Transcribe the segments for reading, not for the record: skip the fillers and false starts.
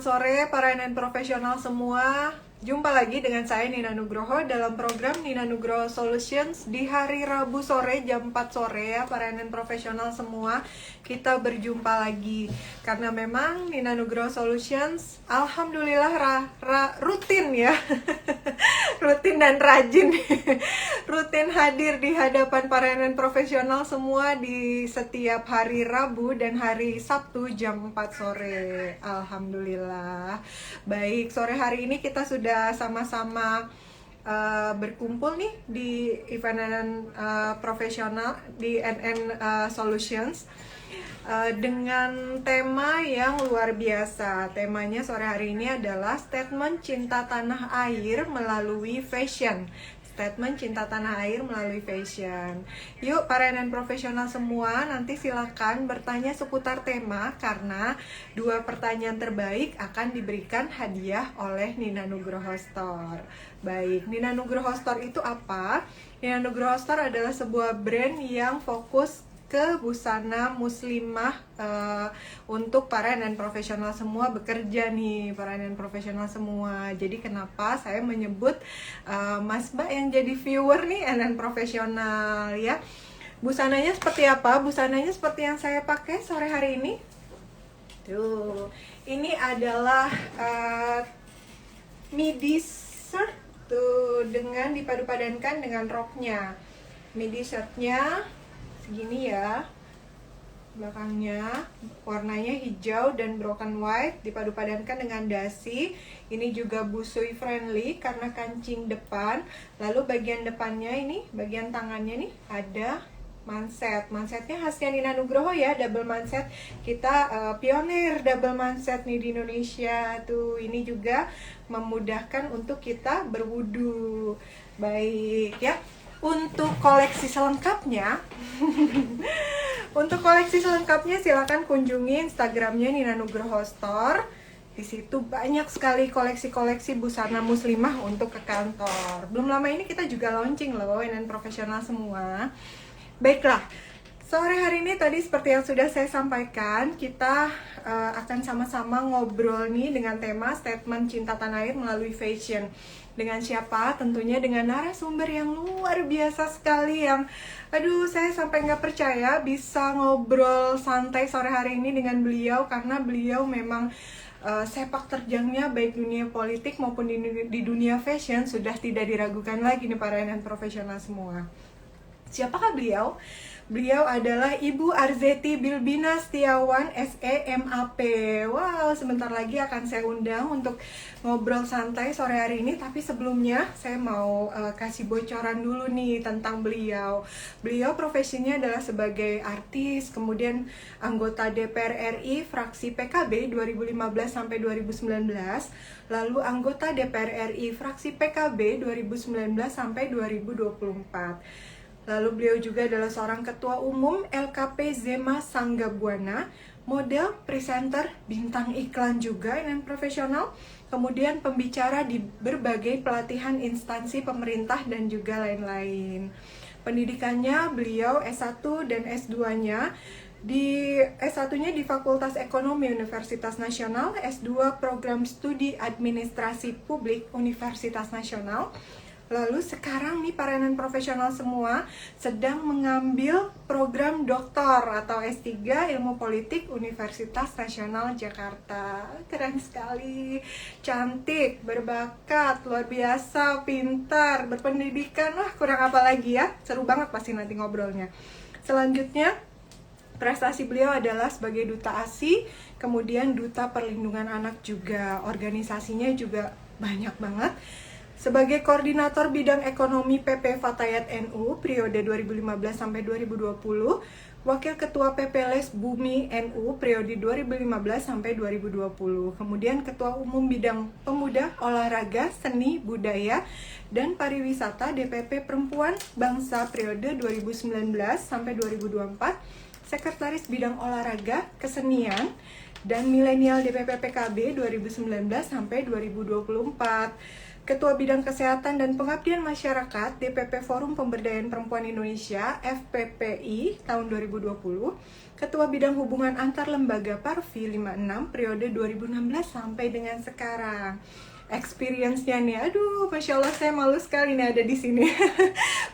sore para NN profesional semua. Jumpa lagi dengan saya Nina Nugroho dalam program Nina Nugroho Solutions di hari Rabu sore jam 4 sore ya para NN profesional semua. Kita berjumpa lagi karena memang Nina Nugroho Solutions alhamdulillah rutin ya. Rutin dan rajin. Rutin hadir di hadapan para NN profesional semua di setiap hari Rabu dan hari Sabtu jam 4 sore. Alhamdulillah. Baik, sore hari ini kita sudah sama-sama berkumpul nih di event NN profesional di NN Solutions dengan tema yang luar biasa. Temanya sore hari ini adalah statement cinta tanah air melalui fashion. Statement cinta tanah air melalui fashion. Yuk para NN profesional semua, nanti silakan bertanya seputar tema karena 2 pertanyaan terbaik akan diberikan hadiah oleh Nina Nugroho Store. Baik, Nina Nugroho Store itu apa? Nina Nugroho Store adalah sebuah brand yang fokus ke busana muslimah untuk para NN profesional semua bekerja nih, para NN profesional semua. Jadi kenapa saya menyebut Mas Mbak yang jadi viewer nih NN profesional ya. Busananya seperti apa? Busananya seperti yang saya pakai sore hari ini. Tuh, ini adalah midi shirt tuh dengan dipadu-padankan dengan roknya. Midi shirtnya segini ya, belakangnya warnanya hijau dan broken white dipadu-padankan dengan dasi. Ini juga busui friendly karena kancing depan. Lalu bagian depannya ini, bagian tangannya nih ada manset. Mansetnya khasnya Nina Nugroho ya, double manset. Kita pionir double manset nih di Indonesia tuh. Ini juga memudahkan untuk kita berwudu. Baik ya. Untuk koleksi selengkapnya silakan kunjungi Instagramnya Nina Nugroho Store. Di situ banyak sekali koleksi-koleksi busana muslimah untuk ke kantor. Belum lama ini kita juga launching loh, NN profesional semua. Baiklah, sore hari ini tadi seperti yang sudah saya sampaikan, kita akan sama-sama ngobrol nih dengan tema statement cinta tanah air melalui fashion. Dengan siapa? Tentunya dengan narasumber yang luar biasa sekali yang saya sampai nggak percaya bisa ngobrol santai sore hari ini dengan beliau karena beliau memang sepak terjangnya baik dunia politik maupun di dunia fashion sudah tidak diragukan lagi nih para NN profesional semua. Siapakah beliau? Beliau adalah Ibu Arzeti Bilbina Setiawan SE MAP. Wow, sebentar lagi akan saya undang untuk ngobrol santai sore hari ini. Tapi sebelumnya saya mau kasih bocoran dulu nih tentang beliau. Beliau profesinya adalah sebagai artis, kemudian anggota DPR RI fraksi PKB 2015 sampai 2019, lalu anggota DPR RI fraksi PKB 2019 sampai 2024. Lalu beliau juga adalah seorang ketua umum LKP Zema Sangga Buana, model, presenter, bintang iklan juga NN profesional, kemudian pembicara di berbagai pelatihan instansi pemerintah dan juga lain-lain. Pendidikannya beliau S1 dan S2-nya di S1-nya di Fakultas Ekonomi Universitas Nasional, S2 Program Studi Administrasi Publik Universitas Nasional. Lalu sekarang nih para NN profesional semua sedang mengambil program doktor atau S3 Ilmu Politik Universitas Nasional Jakarta. Keren sekali, cantik, berbakat, luar biasa, pintar, berpendidikan. Wah, kurang apa lagi ya? Seru banget pasti nanti ngobrolnya. Selanjutnya, prestasi beliau adalah sebagai duta ASI, kemudian duta perlindungan anak juga. Organisasinya juga banyak banget. Sebagai koordinator bidang ekonomi PP Fatayat NU periode 2015 sampai 2020, Wakil Ketua PPLS Bumi NU periode 2015 sampai 2020. Kemudian Ketua Umum Bidang Pemuda, Olahraga, Seni, Budaya, dan Pariwisata DPP Perempuan Bangsa periode 2019 sampai 2024. Sekretaris Bidang Olahraga, Kesenian, dan Milenial DPP PKB 2019 sampai 2024. Ketua Bidang Kesehatan dan Pengabdian Masyarakat DPP Forum Pemberdayaan Perempuan Indonesia FPPI tahun 2020, Ketua Bidang Hubungan Antar Lembaga Parvi 56 periode 2016 sampai dengan sekarang. Experience-nya nih, aduh, Masya Allah saya malu sekali nih ada di sini.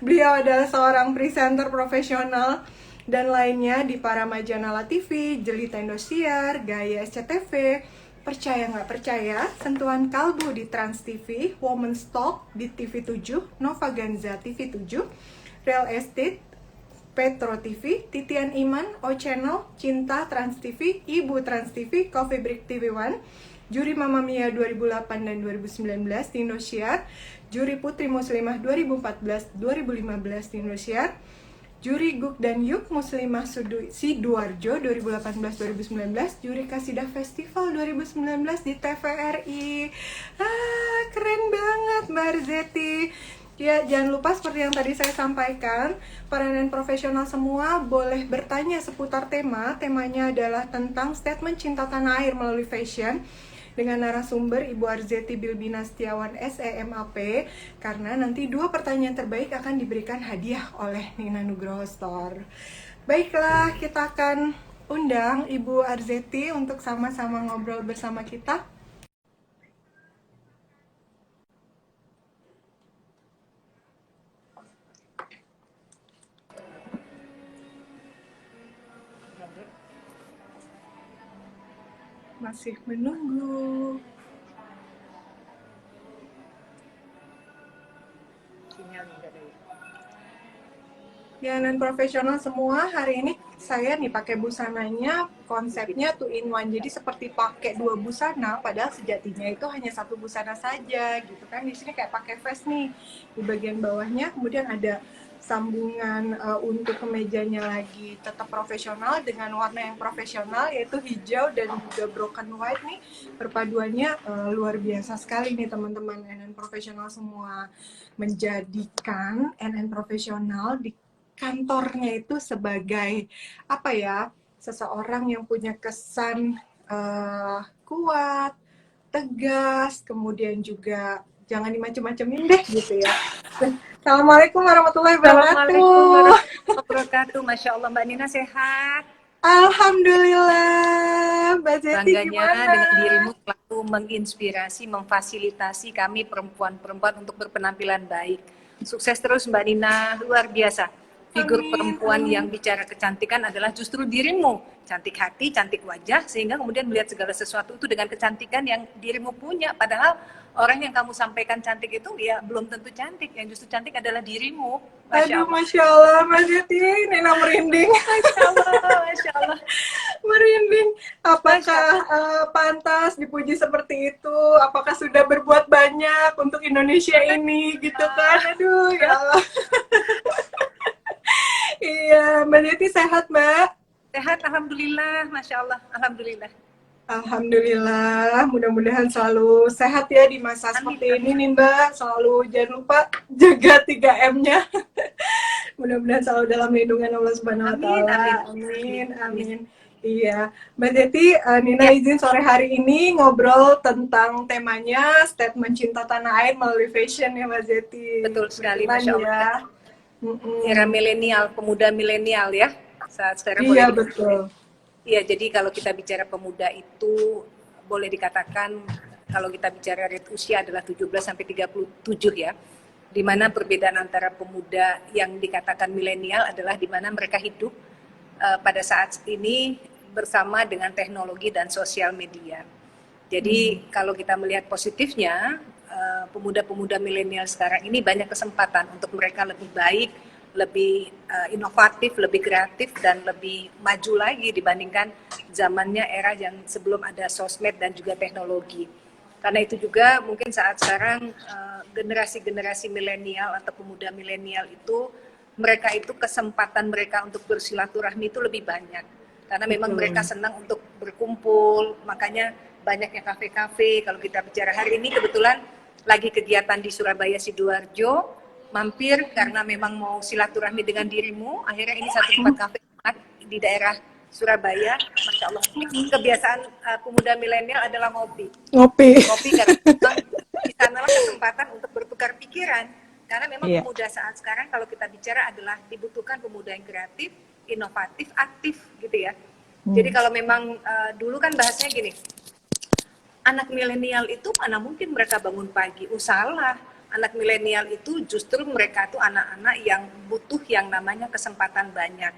Beliau adalah seorang presenter profesional dan lainnya di para Majanala TV, Jelita Indosiar, Gaya SCTV, Percaya Nggak Percaya, Sentuhan Kalbu di Trans TV, Women's Talk di TV 7, Nova Ganza TV 7, Real Estate, Petro TV, Titian Iman, O Channel, Cinta Trans TV, Ibu Trans TV, Coffee Break TV One, Juri Mamma Mia 2008 dan 2019 di Indosiar, Juri Putri Muslimah 2014-2015 di Indosiar, Juri Guk dan Yuk Muslimah Sidoarjo 2018-2019, Juri Kasidah Festival 2019 di TVRI. Keren banget Mbak Arzeti. Ya, jangan lupa seperti yang tadi saya sampaikan, para nenen profesional semua boleh bertanya seputar temanya adalah tentang statement cinta tanah air melalui fashion, dengan narasumber Ibu Arzeti Bilbina Setiawan SEMAP, karena nanti 2 pertanyaan terbaik akan diberikan hadiah oleh Nina Nugroho Store. Baiklah, kita akan undang Ibu Arzeti untuk sama-sama ngobrol bersama kita. Masih menunggu. Ya, dan profesional semua, hari ini saya nih pakai busananya, konsepnya 2 in 1. Jadi seperti pakai 2 busana, padahal sejatinya itu hanya 1 busana saja gitu kan. Di sini kayak pakai vest nih. Di bagian bawahnya kemudian ada sambungan untuk kemejanya lagi tetap profesional dengan warna yang profesional, yaitu hijau dan juga broken white nih. Perpaduannya luar biasa sekali nih teman-teman NN profesional semua, menjadikan NN profesional di kantornya itu sebagai apa ya, seseorang yang punya kesan kuat, tegas, kemudian juga jangan dimacem-macemin deh gitu ya. Assalamualaikum warahmatullahi wabarakatuh. Assalamualaikum warahmatullahi wabarakatuh. Masya Allah, Mbak Nina sehat. Alhamdulillah. Mbak Zeti Bangganya gimana? dengan dirimu selalu menginspirasi, memfasilitasi kami perempuan-perempuan untuk berpenampilan baik. Sukses terus Mbak Nina, luar biasa. Figur Amin, perempuan amin. yang bicara kecantikan adalah justru dirimu. Cantik hati, cantik wajah, sehingga kemudian melihat segala sesuatu itu dengan kecantikan yang dirimu punya. Padahal orang yang kamu sampaikan cantik itu ya belum tentu cantik. Yang justru cantik adalah dirimu. Masya Aduh, Allah. Masya Allah, Mbak Zeti, Nina merinding. Masya Allah, Masya Allah. Merinding. Masya Apakah Allah. pantas dipuji seperti itu? Apakah sudah berbuat banyak untuk Indonesia ini gitu kan? Aduh, ya Allah. Iya, Mbak Zeti sehat, Mbak? Sehat, alhamdulillah, masya Allah, alhamdulillah. Alhamdulillah, mudah-mudahan selalu sehat ya di masa Amin, seperti ini amin. nih Mbak. Selalu jangan lupa jaga 3M-nya. Mudah-mudahan selalu dalam lindungan Allah Subhanahu wa Amin, taala. amin, Amin, amin, amin. amin. Iya, Mbak Zeti, Nina Ya, izin sore hari ini ngobrol tentang temanya statement cinta tanah air melalui fashion ya Mbak Zeti. betul sekali, Kebetulan masya Allah. ya. Era Mm-mm. milenial, pemuda milenial ya. Saat sekarang boleh Iya dikatakan. betul. Iya, jadi kalau kita bicara pemuda itu boleh dikatakan kalau kita bicara rate usia adalah 17 sampai 37 ya. Di mana perbedaan antara pemuda yang dikatakan milenial adalah di mana mereka hidup pada saat ini bersama dengan teknologi dan sosial media. Jadi kalau kita melihat positifnya, pemuda-pemuda milenial sekarang ini banyak kesempatan untuk mereka lebih baik, lebih inovatif, lebih kreatif, dan lebih maju lagi dibandingkan zamannya era yang sebelum ada sosmed dan juga teknologi. Karena itu juga mungkin saat sekarang generasi-generasi milenial atau pemuda milenial itu mereka itu kesempatan mereka untuk bersilaturahmi itu lebih banyak. Karena memang mereka senang untuk berkumpul, makanya banyaknya kafe-kafe. Kalau kita bicara hari ini kebetulan lagi kegiatan di Surabaya Sidoarjo, mampir karena memang mau silaturahmi dengan dirimu. Akhirnya ini satu tempat kafe di daerah Surabaya. Masya Allah, kebiasaan pemuda milenial adalah ngopi. Ngopi. Kopi karena memang di sanalah kesempatan heran karena memang Iya. pemuda saat sekarang kalau kita bicara adalah dibutuhkan pemuda yang kreatif, inovatif, aktif gitu ya. Jadi kalau memang dulu kan bahasanya gini, anak milenial itu mana mungkin mereka bangun pagi? Salah. Anak milenial itu justru mereka tuh anak-anak yang butuh yang namanya kesempatan banyak.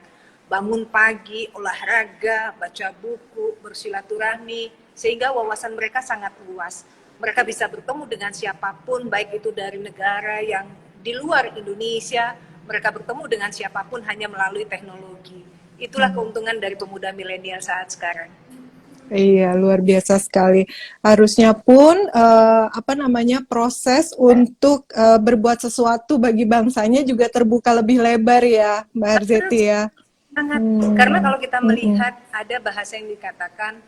Bangun pagi, olahraga, baca buku, bersilaturahmi, sehingga wawasan mereka sangat luas. Mereka bisa bertemu dengan siapapun, baik itu dari negara yang di luar Indonesia, mereka bertemu dengan siapapun hanya melalui teknologi. Itulah keuntungan dari pemuda milenial saat sekarang. Iya, luar biasa sekali. Harusnya pun proses untuk berbuat sesuatu bagi bangsanya juga terbuka lebih lebar ya, Mbak Arzeti ya. Sangat. Karena kalau kita melihat ada bahasa yang dikatakan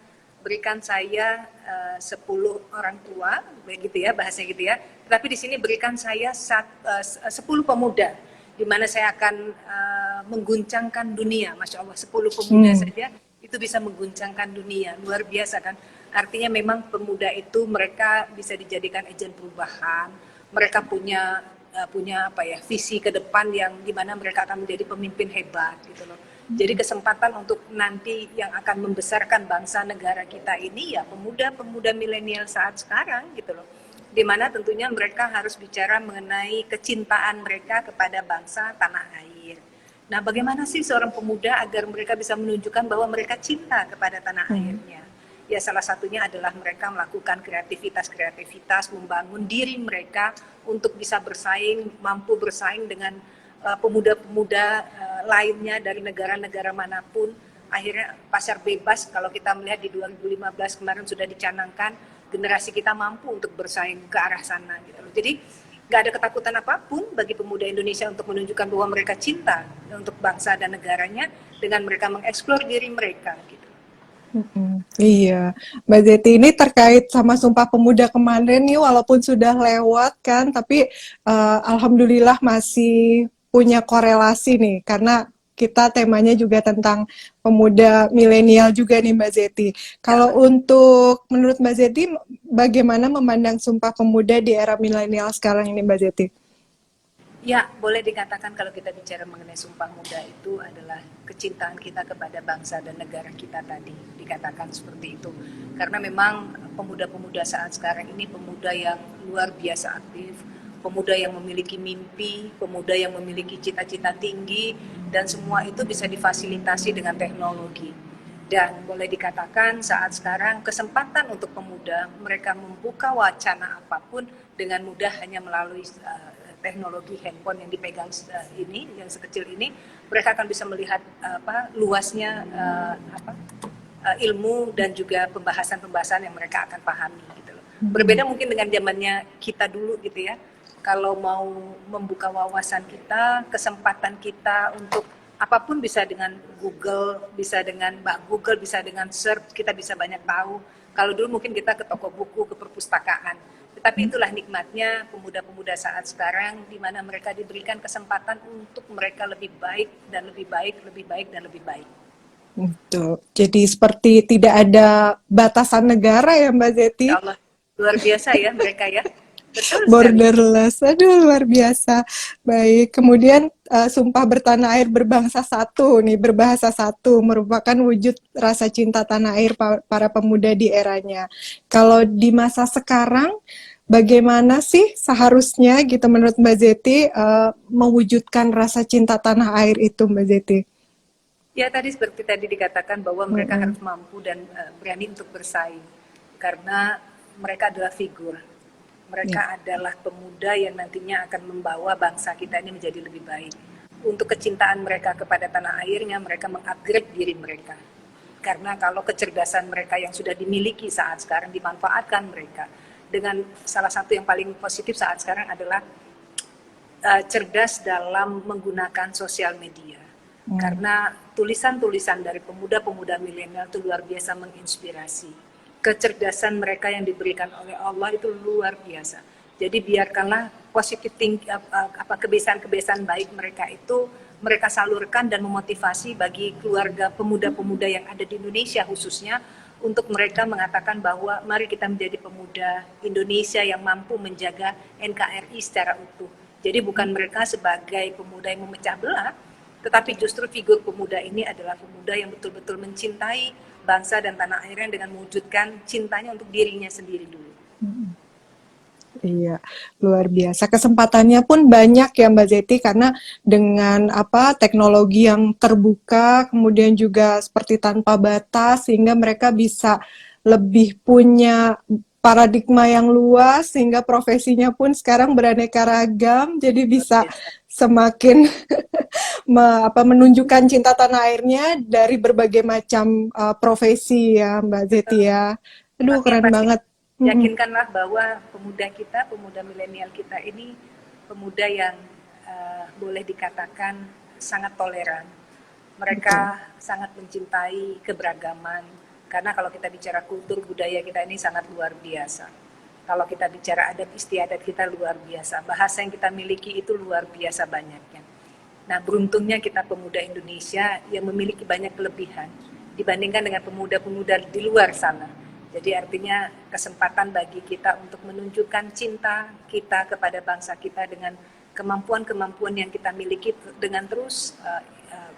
berikan saya 10 orang tua, begitu ya bahasanya gitu ya. Tapi di sini berikan saya 10 pemuda, di mana saya akan mengguncangkan dunia. Masya Allah, 10 pemuda saja itu bisa mengguncangkan dunia, luar biasa kan. Artinya memang pemuda itu mereka bisa dijadikan agen perubahan, mereka punya visi ke depan yang dimana mereka akan menjadi pemimpin hebat gitu loh. Jadi kesempatan untuk nanti yang akan membesarkan bangsa negara kita ini ya pemuda-pemuda milenial saat sekarang gitu loh. Dimana tentunya mereka harus bicara mengenai kecintaan mereka kepada bangsa tanah air. Nah, bagaimana sih seorang pemuda agar mereka bisa menunjukkan bahwa mereka cinta kepada tanah airnya? Ya, salah satunya adalah mereka melakukan kreativitas, membangun diri mereka untuk bisa bersaing, mampu bersaing dengan pemuda-pemuda lainnya dari negara-negara manapun. Akhirnya pasar bebas, kalau kita melihat di 2015 kemarin sudah dicanangkan, generasi kita mampu untuk bersaing ke arah sana gitu loh. Jadi nggak ada ketakutan apapun bagi pemuda Indonesia untuk menunjukkan bahwa mereka cinta untuk bangsa dan negaranya dengan mereka mengeksplor diri mereka gitu. Iya, Mbak Zeti, ini terkait sama Sumpah Pemuda kemarin nih, walaupun sudah lewat kan, tapi alhamdulillah masih punya korelasi nih, karena kita temanya juga tentang pemuda milenial juga nih Mbak Zeti. Kalau untuk menurut Mbak Zeti, bagaimana memandang Sumpah Pemuda di era milenial sekarang ini Mbak Zeti? Ya, boleh dikatakan kalau kita bicara mengenai Sumpah Muda itu adalah kecintaan kita kepada bangsa dan negara kita tadi, dikatakan seperti itu. Karena memang pemuda-pemuda saat sekarang ini pemuda yang luar biasa aktif, pemuda yang memiliki mimpi, pemuda yang memiliki cita-cita tinggi, dan semua itu bisa difasilitasi dengan teknologi. Dan boleh dikatakan saat sekarang kesempatan untuk pemuda, mereka membuka wacana apapun dengan mudah hanya melalui teknologi handphone yang dipegang ini, yang sekecil ini, mereka akan bisa melihat luasnya ilmu dan juga pembahasan-pembahasan yang mereka akan pahami gitu loh. Berbeda mungkin dengan zamannya kita dulu gitu ya. Kalau mau membuka wawasan kita, kesempatan kita untuk apapun bisa dengan Google, bisa dengan Google, bisa dengan search, kita bisa banyak tahu. Kalau dulu mungkin kita ke toko buku, ke perpustakaan. Tapi itulah nikmatnya pemuda-pemuda saat sekarang, di mana mereka diberikan kesempatan untuk mereka lebih baik dan lebih baik, lebih baik dan lebih baik. Tuh. Jadi seperti tidak ada batasan negara ya Mbak Zeti? Ya Allah, luar biasa ya mereka ya. Betul sekali. Borderless, aduh luar biasa. Baik, kemudian Sumpah Bertanah Air Berbangsa Satu nih, berbahasa satu, merupakan wujud rasa cinta tanah air para pemuda di eranya. Kalau di masa sekarang, bagaimana sih seharusnya gitu menurut Mbak Zeti mewujudkan rasa cinta tanah air itu Mbak Zeti? Ya tadi seperti tadi dikatakan bahwa mereka harus mampu dan berani untuk bersaing. Karena mereka adalah figur. Mereka adalah pemuda yang nantinya akan membawa bangsa kita ini menjadi lebih baik. Untuk kecintaan mereka kepada tanah airnya, mereka mengupgrade diri mereka. Karena kalau kecerdasan mereka yang sudah dimiliki saat sekarang dimanfaatkan mereka. Dengan salah satu yang paling positif saat sekarang adalah cerdas dalam menggunakan sosial media. Karena tulisan-tulisan dari pemuda-pemuda milenial itu luar biasa menginspirasi. Kecerdasan mereka yang diberikan oleh Allah itu luar biasa. Jadi biarkanlah positif kebiasaan-kebiasaan baik mereka itu mereka salurkan dan memotivasi bagi keluarga pemuda-pemuda yang ada di Indonesia khususnya untuk mereka mengatakan bahwa mari kita menjadi pemuda Indonesia yang mampu menjaga NKRI secara utuh. Jadi bukan mereka sebagai pemuda yang memecah belah, tetapi justru figur pemuda ini adalah pemuda yang betul-betul mencintai bangsa dan tanah airnya dengan mewujudkan cintanya untuk dirinya sendiri dulu. Iya, luar biasa. Kesempatannya pun banyak ya Mbak Zeti, karena dengan teknologi yang terbuka, kemudian juga seperti tanpa batas, sehingga mereka bisa lebih punya paradigma yang luas, sehingga profesinya pun sekarang beraneka ragam, jadi bisa semakin menunjukkan cinta tanah airnya dari berbagai macam profesi ya Mbak Zeti ya. Aduh, Tapi yang keren pasti banget. yakinkanlah bahwa pemuda kita, pemuda milenial kita ini pemuda yang boleh dikatakan sangat toleran. Mereka sangat mencintai keberagaman, karena kalau kita bicara kultur budaya kita ini sangat luar biasa. Kalau kita bicara adat istiadat kita luar biasa, bahasa yang kita miliki itu luar biasa banyaknya. Nah, beruntungnya kita pemuda Indonesia yang memiliki banyak kelebihan dibandingkan dengan pemuda-pemuda di luar sana. Jadi artinya kesempatan bagi kita untuk menunjukkan cinta kita kepada bangsa kita dengan kemampuan-kemampuan yang kita miliki, dengan terus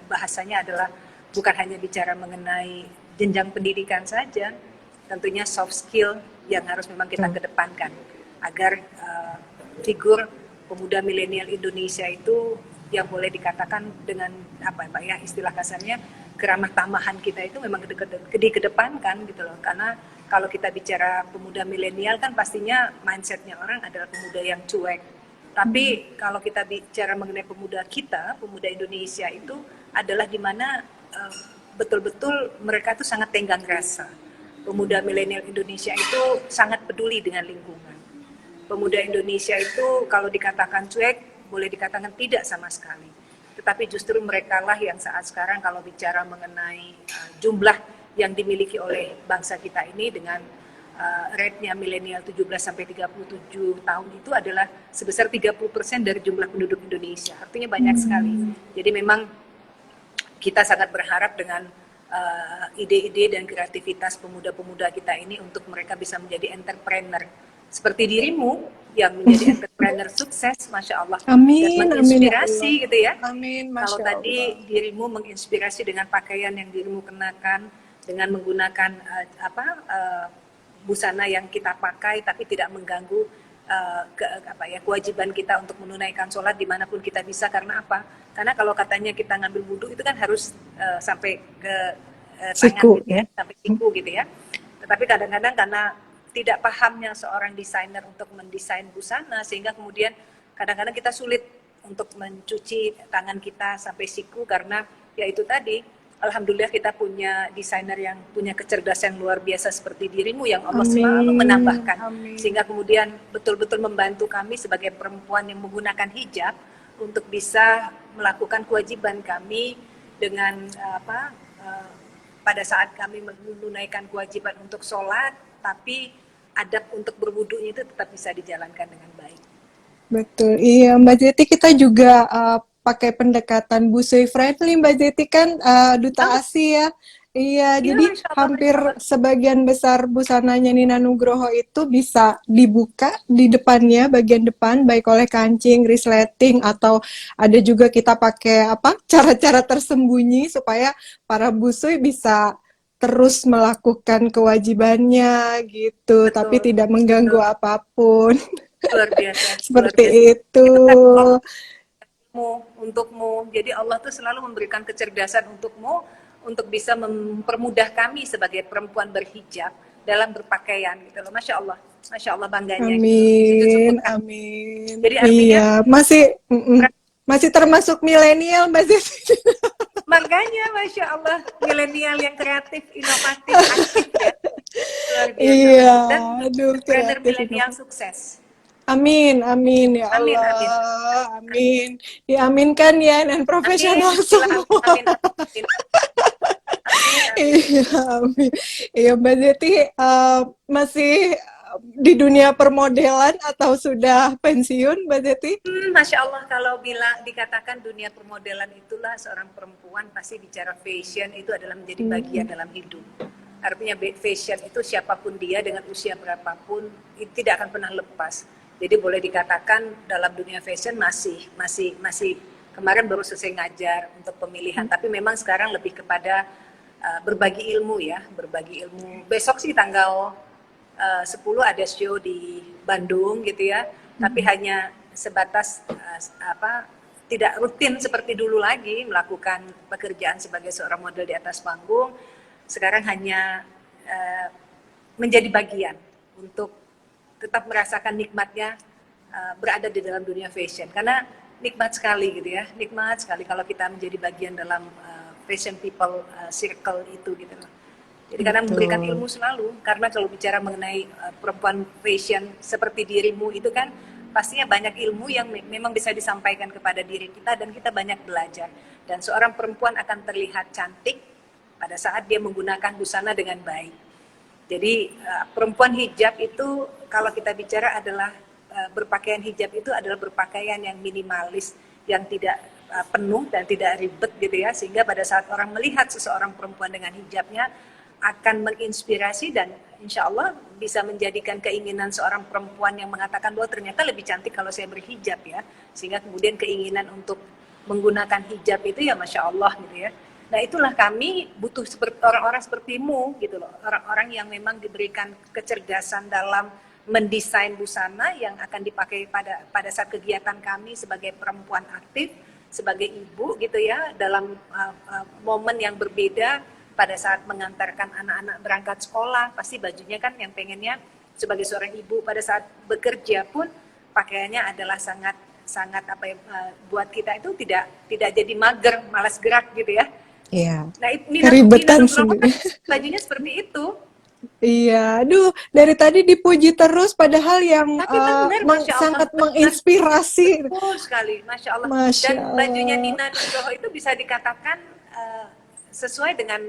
bahasanya adalah bukan hanya bicara mengenai jenjang pendidikan saja, tentunya soft skill yang harus memang kita kedepankan agar figur pemuda milenial Indonesia itu yang boleh dikatakan dengan istilah kasarnya keramah tamahan kita itu memang dikedepankan gitu loh. Karena kalau kita bicara pemuda milenial kan pastinya mindsetnya orang adalah pemuda yang cuek. Tapi kalau kita bicara mengenai pemuda kita, pemuda Indonesia itu adalah di mana betul-betul mereka itu sangat tenggang rasa. Pemuda milenial Indonesia itu sangat peduli dengan lingkungan. Pemuda Indonesia itu kalau dikatakan cuek, boleh dikatakan tidak sama sekali. Tetapi justru mereka lah yang saat sekarang kalau bicara mengenai jumlah yang dimiliki oleh bangsa kita ini dengan rate-nya milenial 17-37 tahun itu adalah sebesar 30% dari jumlah penduduk Indonesia. Artinya banyak sekali. Jadi memang kita sangat berharap dengan ide-ide dan kreativitas pemuda-pemuda kita ini untuk mereka bisa menjadi entrepreneur. Seperti dirimu yang menjadi entrepreneur sukses, Masya Allah. Amin, dan amin ya menginspirasi Allah. gitu ya. Amin, Kalau Masya tadi Allah. dirimu menginspirasi dengan pakaian yang dirimu kenakan, dengan menggunakan busana yang kita pakai tapi tidak mengganggu kewajiban kita untuk menunaikan sholat dimanapun kita bisa. Karena apa? Karena kalau katanya kita ngambil wudhu itu kan harus sampai ke tangan Siku gitu ya. ya, sampai siku gitu ya. Tetapi kadang-kadang karena tidak pahamnya seorang desainer untuk mendesain busana, sehingga kemudian kadang-kadang kita sulit untuk mencuci tangan kita sampai siku, karena ya itu tadi, alhamdulillah kita punya desainer yang punya kecerdasan luar biasa seperti dirimu yang Allah selalu Amin, menambahkan, amin. sehingga kemudian betul-betul membantu kami sebagai perempuan yang menggunakan hijab untuk bisa melakukan kewajiban kami dengan pada saat kami menunaikan kewajiban untuk sholat, tapi adab untuk berwudunya itu tetap bisa dijalankan dengan baik. Betul, iya Mbak Zeti, kita juga pakai pendekatan busui friendly. Mbak Zeti kan duta ASI ya. Iya, Ya, jadi Masya Allah, hampir Masya Allah. sebagian besar busananya Nina Nugroho itu bisa dibuka di depannya, bagian depan, baik oleh kancing, resleting, atau ada juga kita pakai cara-cara tersembunyi supaya para busui bisa terus melakukan kewajibannya gitu, tapi Betul, tidak mengganggu betul. apapun. Luar biasa, luar Seperti biasa. itu. Itu kan Allah untukmu. Jadi Allah tuh selalu memberikan kecerdasan untukmu untuk bisa mempermudah kami sebagai perempuan berhijab dalam berpakaian gitu loh. Masya Allah bangganya gitu loh. Sujud syukur Amin, kami. amin. Jadi artinya Iya, masih termasuk milenial Mbak Zeti. makanya Masya Allah milenial yang kreatif, inovatif, aktif ya. Luar biasa Iya, Masya Allah. Dan aduh entrepreneur kreatif milenial inovatif. sukses. Amin, amin ya Amin, amin. Allah, amin. Diaminkan ya, dan Amin. profesional Bila amin, semua. amin, amin. Amin, amin. Iya, amin. Iya, Mbak Zeti masih di dunia permodelan atau sudah pensiun, Mbak Zeti? Masya Allah, kalau bila dikatakan dunia permodelan itulah seorang perempuan pasti bicara fashion itu adalah menjadi bagian dalam hidup. Artinya fashion itu siapapun dia dengan usia berapapun tidak akan pernah lepas. Jadi boleh dikatakan dalam dunia fashion masih kemarin baru selesai ngajar untuk pemilihan, tapi memang sekarang lebih kepada berbagi ilmu ya, berbagi ilmu. Besok sih tanggal 10 ada show di Bandung gitu ya, tapi hanya sebatas tidak rutin seperti dulu lagi melakukan pekerjaan sebagai seorang model di atas panggung. Sekarang hanya menjadi bagian untuk tetap merasakan nikmatnya berada di dalam dunia fashion, karena nikmat sekali gitu ya, nikmat sekali kalau kita menjadi bagian dalam fashion people circle itu gitu loh. Jadi karena memberikan ilmu selalu, karena kalau bicara mengenai perempuan fashion seperti dirimu itu kan pastinya banyak ilmu yang memang bisa disampaikan kepada diri kita dan kita banyak belajar. Dan seorang perempuan akan terlihat cantik pada saat dia menggunakan busana dengan baik. Jadi perempuan hijab itu kalau kita bicara adalah berpakaian hijab itu adalah berpakaian yang minimalis, yang tidak penuh dan tidak ribet gitu ya, sehingga pada saat orang melihat seseorang perempuan dengan hijabnya akan menginspirasi dan insya Allah bisa menjadikan keinginan seorang perempuan yang mengatakan bahwa ternyata lebih cantik kalau saya berhijab ya, sehingga kemudian keinginan untuk menggunakan hijab itu ya Masya Allah gitu ya. Nah itulah kami butuh seperti orang-orang sepertimu gitu loh, orang-orang yang memang diberikan kecerdasan dalam mendesain busana yang akan dipakai pada saat kegiatan kami sebagai perempuan aktif, sebagai ibu gitu ya, dalam momen yang berbeda. Pada saat mengantarkan anak-anak berangkat sekolah, pasti bajunya kan yang pengennya sebagai seorang ibu pada saat bekerja pun pakaiannya adalah sangat apa ya, buat kita itu tidak jadi mager, malas gerak gitu ya. Iya. Nah, Nina Keribetan Nugroho sendiri. kan bajunya seperti itu. Iya, aduh, dari tadi dipuji terus, padahal yang Tapi benar, Masya Allah, sangat benar. menginspirasi. Betul sekali, Masya Allah. Masya Dan bajunya Allah. Nina Nugroho itu bisa dikatakan sesuai dengan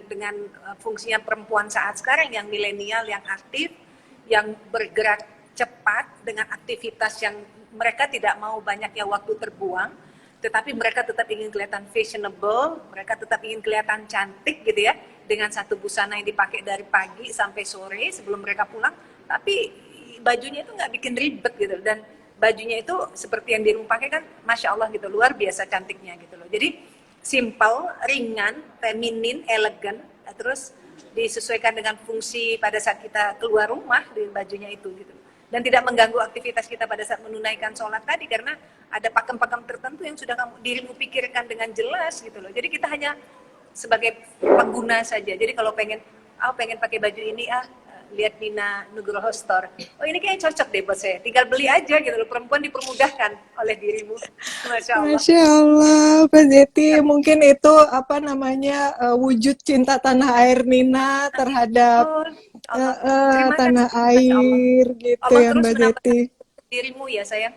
fungsinya perempuan saat sekarang yang milenial, yang aktif, yang bergerak cepat dengan aktivitas yang mereka tidak mau banyaknya waktu terbuang, tetapi mereka tetap ingin kelihatan fashionable, mereka tetap ingin kelihatan cantik gitu ya, dengan satu busana yang dipakai dari pagi sampai sore sebelum mereka pulang, tapi bajunya itu nggak bikin ribet gitu, dan bajunya itu seperti yang di rumah pakai kan, Masya Allah gitu, luar biasa cantiknya gitu loh. Jadi simple, ringan, feminin, elegan, terus disesuaikan dengan fungsi pada saat kita keluar rumah dengan bajunya itu gitu. Dan tidak mengganggu aktivitas kita pada saat menunaikan sholat tadi karena ada pakem-pakem tertentu yang sudah dirimu pikirkan dengan jelas gitu loh. Jadi kita hanya sebagai pengguna saja. Jadi kalau pengen pakai baju ini lihat Nina Nugroho Store. Oh ini kayaknya cocok deh buat saya. Tinggal beli aja gitu loh. Perempuan dipermudahkan oleh dirimu. Masya Allah. Masya Allah, Pak Zeti, mungkin itu apa namanya wujud cinta tanah air Nina terhadap Betul. Allah. Terima tanah kasih. Masya Allah. air gitu Allah ya terus Mbak menambahkan Zeti. dirimu ya sayang.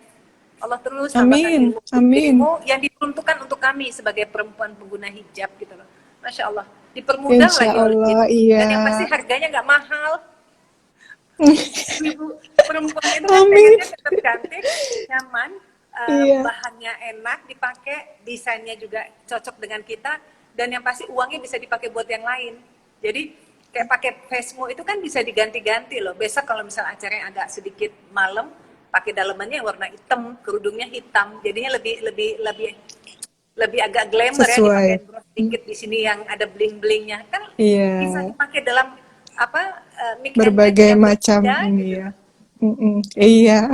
Allah terus tambahkan Amin, ilmu untuk amin. dirimu yang diperuntukkan untuk kami sebagai perempuan pengguna hijab gitu loh. Masya Allah. Dipermudah Insya lagi oleh Allah, diri. Dan yang pasti iya. harganya nggak mahal. Ibu perempuan itu kan Amin. pengennya tetap cantik, nyaman, Iya, bahannya enak dipakai, desainnya juga cocok dengan kita, dan yang pasti uangnya bisa dipakai buat yang lain. Jadi kayak pakai Vesmo itu kan bisa diganti-ganti loh. Besok kalau misalnya acaranya agak sedikit malam, pakai dalamannya yang warna hitam, kerudungnya hitam, jadinya lebih agak glamour ya, dipakai sesuai. bros sedikit di sini yang ada bling-blingnya kan bisa Iya, dipakai dalam mix and match berbagai yang macam berbeda gitu. ini ya. Iya.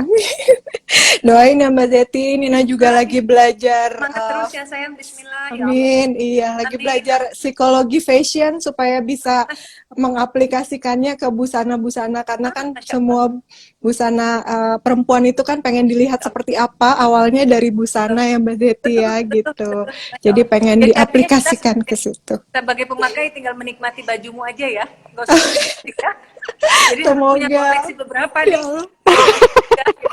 Doain ya Mbak Zeti, Nina juga lagi Doain belajar. semangat terus ya sayang. Bismillah ya Allah. Amin, iya lagi Amin. belajar psikologi fashion supaya bisa mengaplikasikannya ke busana-busana karena kan Masya Allah. semua busana perempuan itu kan pengen dilihat Masya Allah. seperti apa awalnya dari Betul. busana ya Mbak Zeti Betul, ya betul, gitu. betul. Masya Jadi Allah. pengen Jadi artinya kita diaplikasikan ke situ. sebagai pemakai tinggal menikmati bajumu aja ya. Nggak usah beli-beli ya. Jadi harus punya Semoga koleksi beberapa ya nih. Allah. Baju tiga, gitu.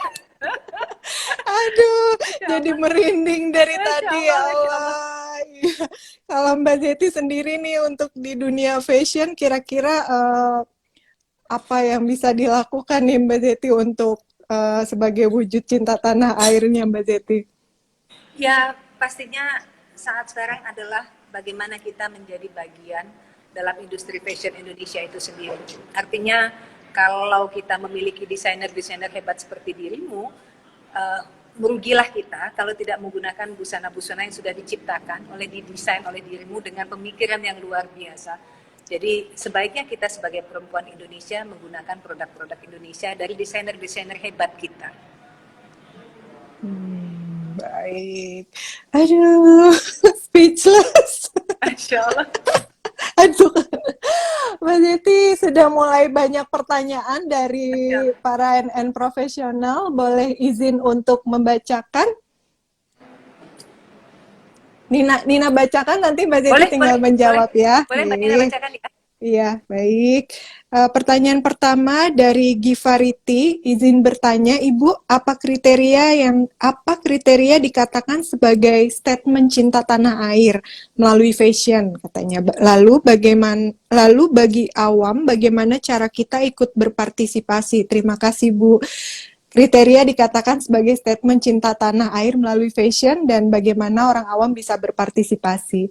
Aduh, Masya jadi Allah. merinding dari Masya tadi Allah, ya Masya Allah. Allah. Iya. Kalau Mbak Zeti sendiri nih untuk di dunia fashion kira-kira apa yang bisa dilakukan nih Mbak Zeti untuk sebagai wujud cinta tanah airnya Mbak Zeti? Ya, pastinya saat sekarang adalah bagaimana kita menjadi bagian dalam industri fashion Indonesia itu sendiri. Artinya kalau kita memiliki desainer-desainer hebat seperti dirimu, merugilah kita kalau tidak menggunakan busana-busana yang sudah diciptakan didesain oleh dirimu dengan pemikiran yang luar biasa. Jadi sebaiknya kita sebagai perempuan Indonesia menggunakan produk-produk Indonesia dari desainer-desainer hebat kita. Baik. Aduh, speechless. Masya Allah. Aduh, Mbak Zeti sudah mulai banyak pertanyaan dari para NN profesional. Boleh izin untuk membacakan? Nina bacakan, nanti Mbak Zeti tinggal menjawab ya. Boleh Mbak Nina bacakan ya. Iya, baik. Pertanyaan pertama dari Givariti, izin bertanya, Ibu, apa kriteria dikatakan sebagai statement cinta tanah air melalui fashion, katanya. Lalu bagi awam, bagaimana cara kita ikut berpartisipasi? Terima kasih, Bu. Kriteria dikatakan sebagai statement cinta tanah air melalui fashion dan bagaimana orang awam bisa berpartisipasi.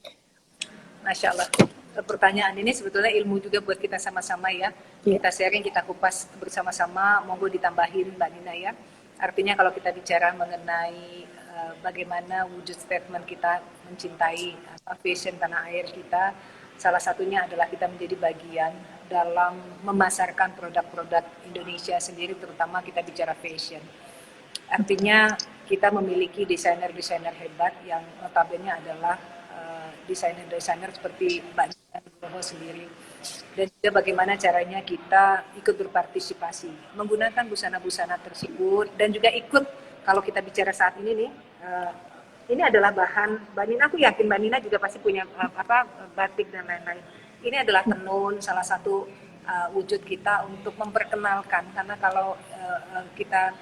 Masya Allah. Pertanyaan ini sebetulnya ilmu juga buat kita sama-sama ya. Kita sharing, kita kupas bersama-sama. Monggo ditambahin Mbak Nina ya. Artinya kalau kita bicara mengenai bagaimana wujud statement kita mencintai fashion tanah air kita, salah satunya adalah kita menjadi bagian dalam memasarkan produk-produk Indonesia sendiri, terutama kita bicara fashion. Artinya kita memiliki desainer-desainer hebat yang notabene adalah desainer-desainer seperti Mbak Nina Nugroho sendiri, dan juga bagaimana caranya kita ikut berpartisipasi menggunakan busana-busana tersebut, dan juga ikut kalau kita bicara saat ini nih, ini adalah bahan Mbak Nina, aku yakin Mbak Nina juga pasti punya batik dan lain-lain. Ini adalah tenun, salah satu wujud kita untuk memperkenalkan, karena kalau kita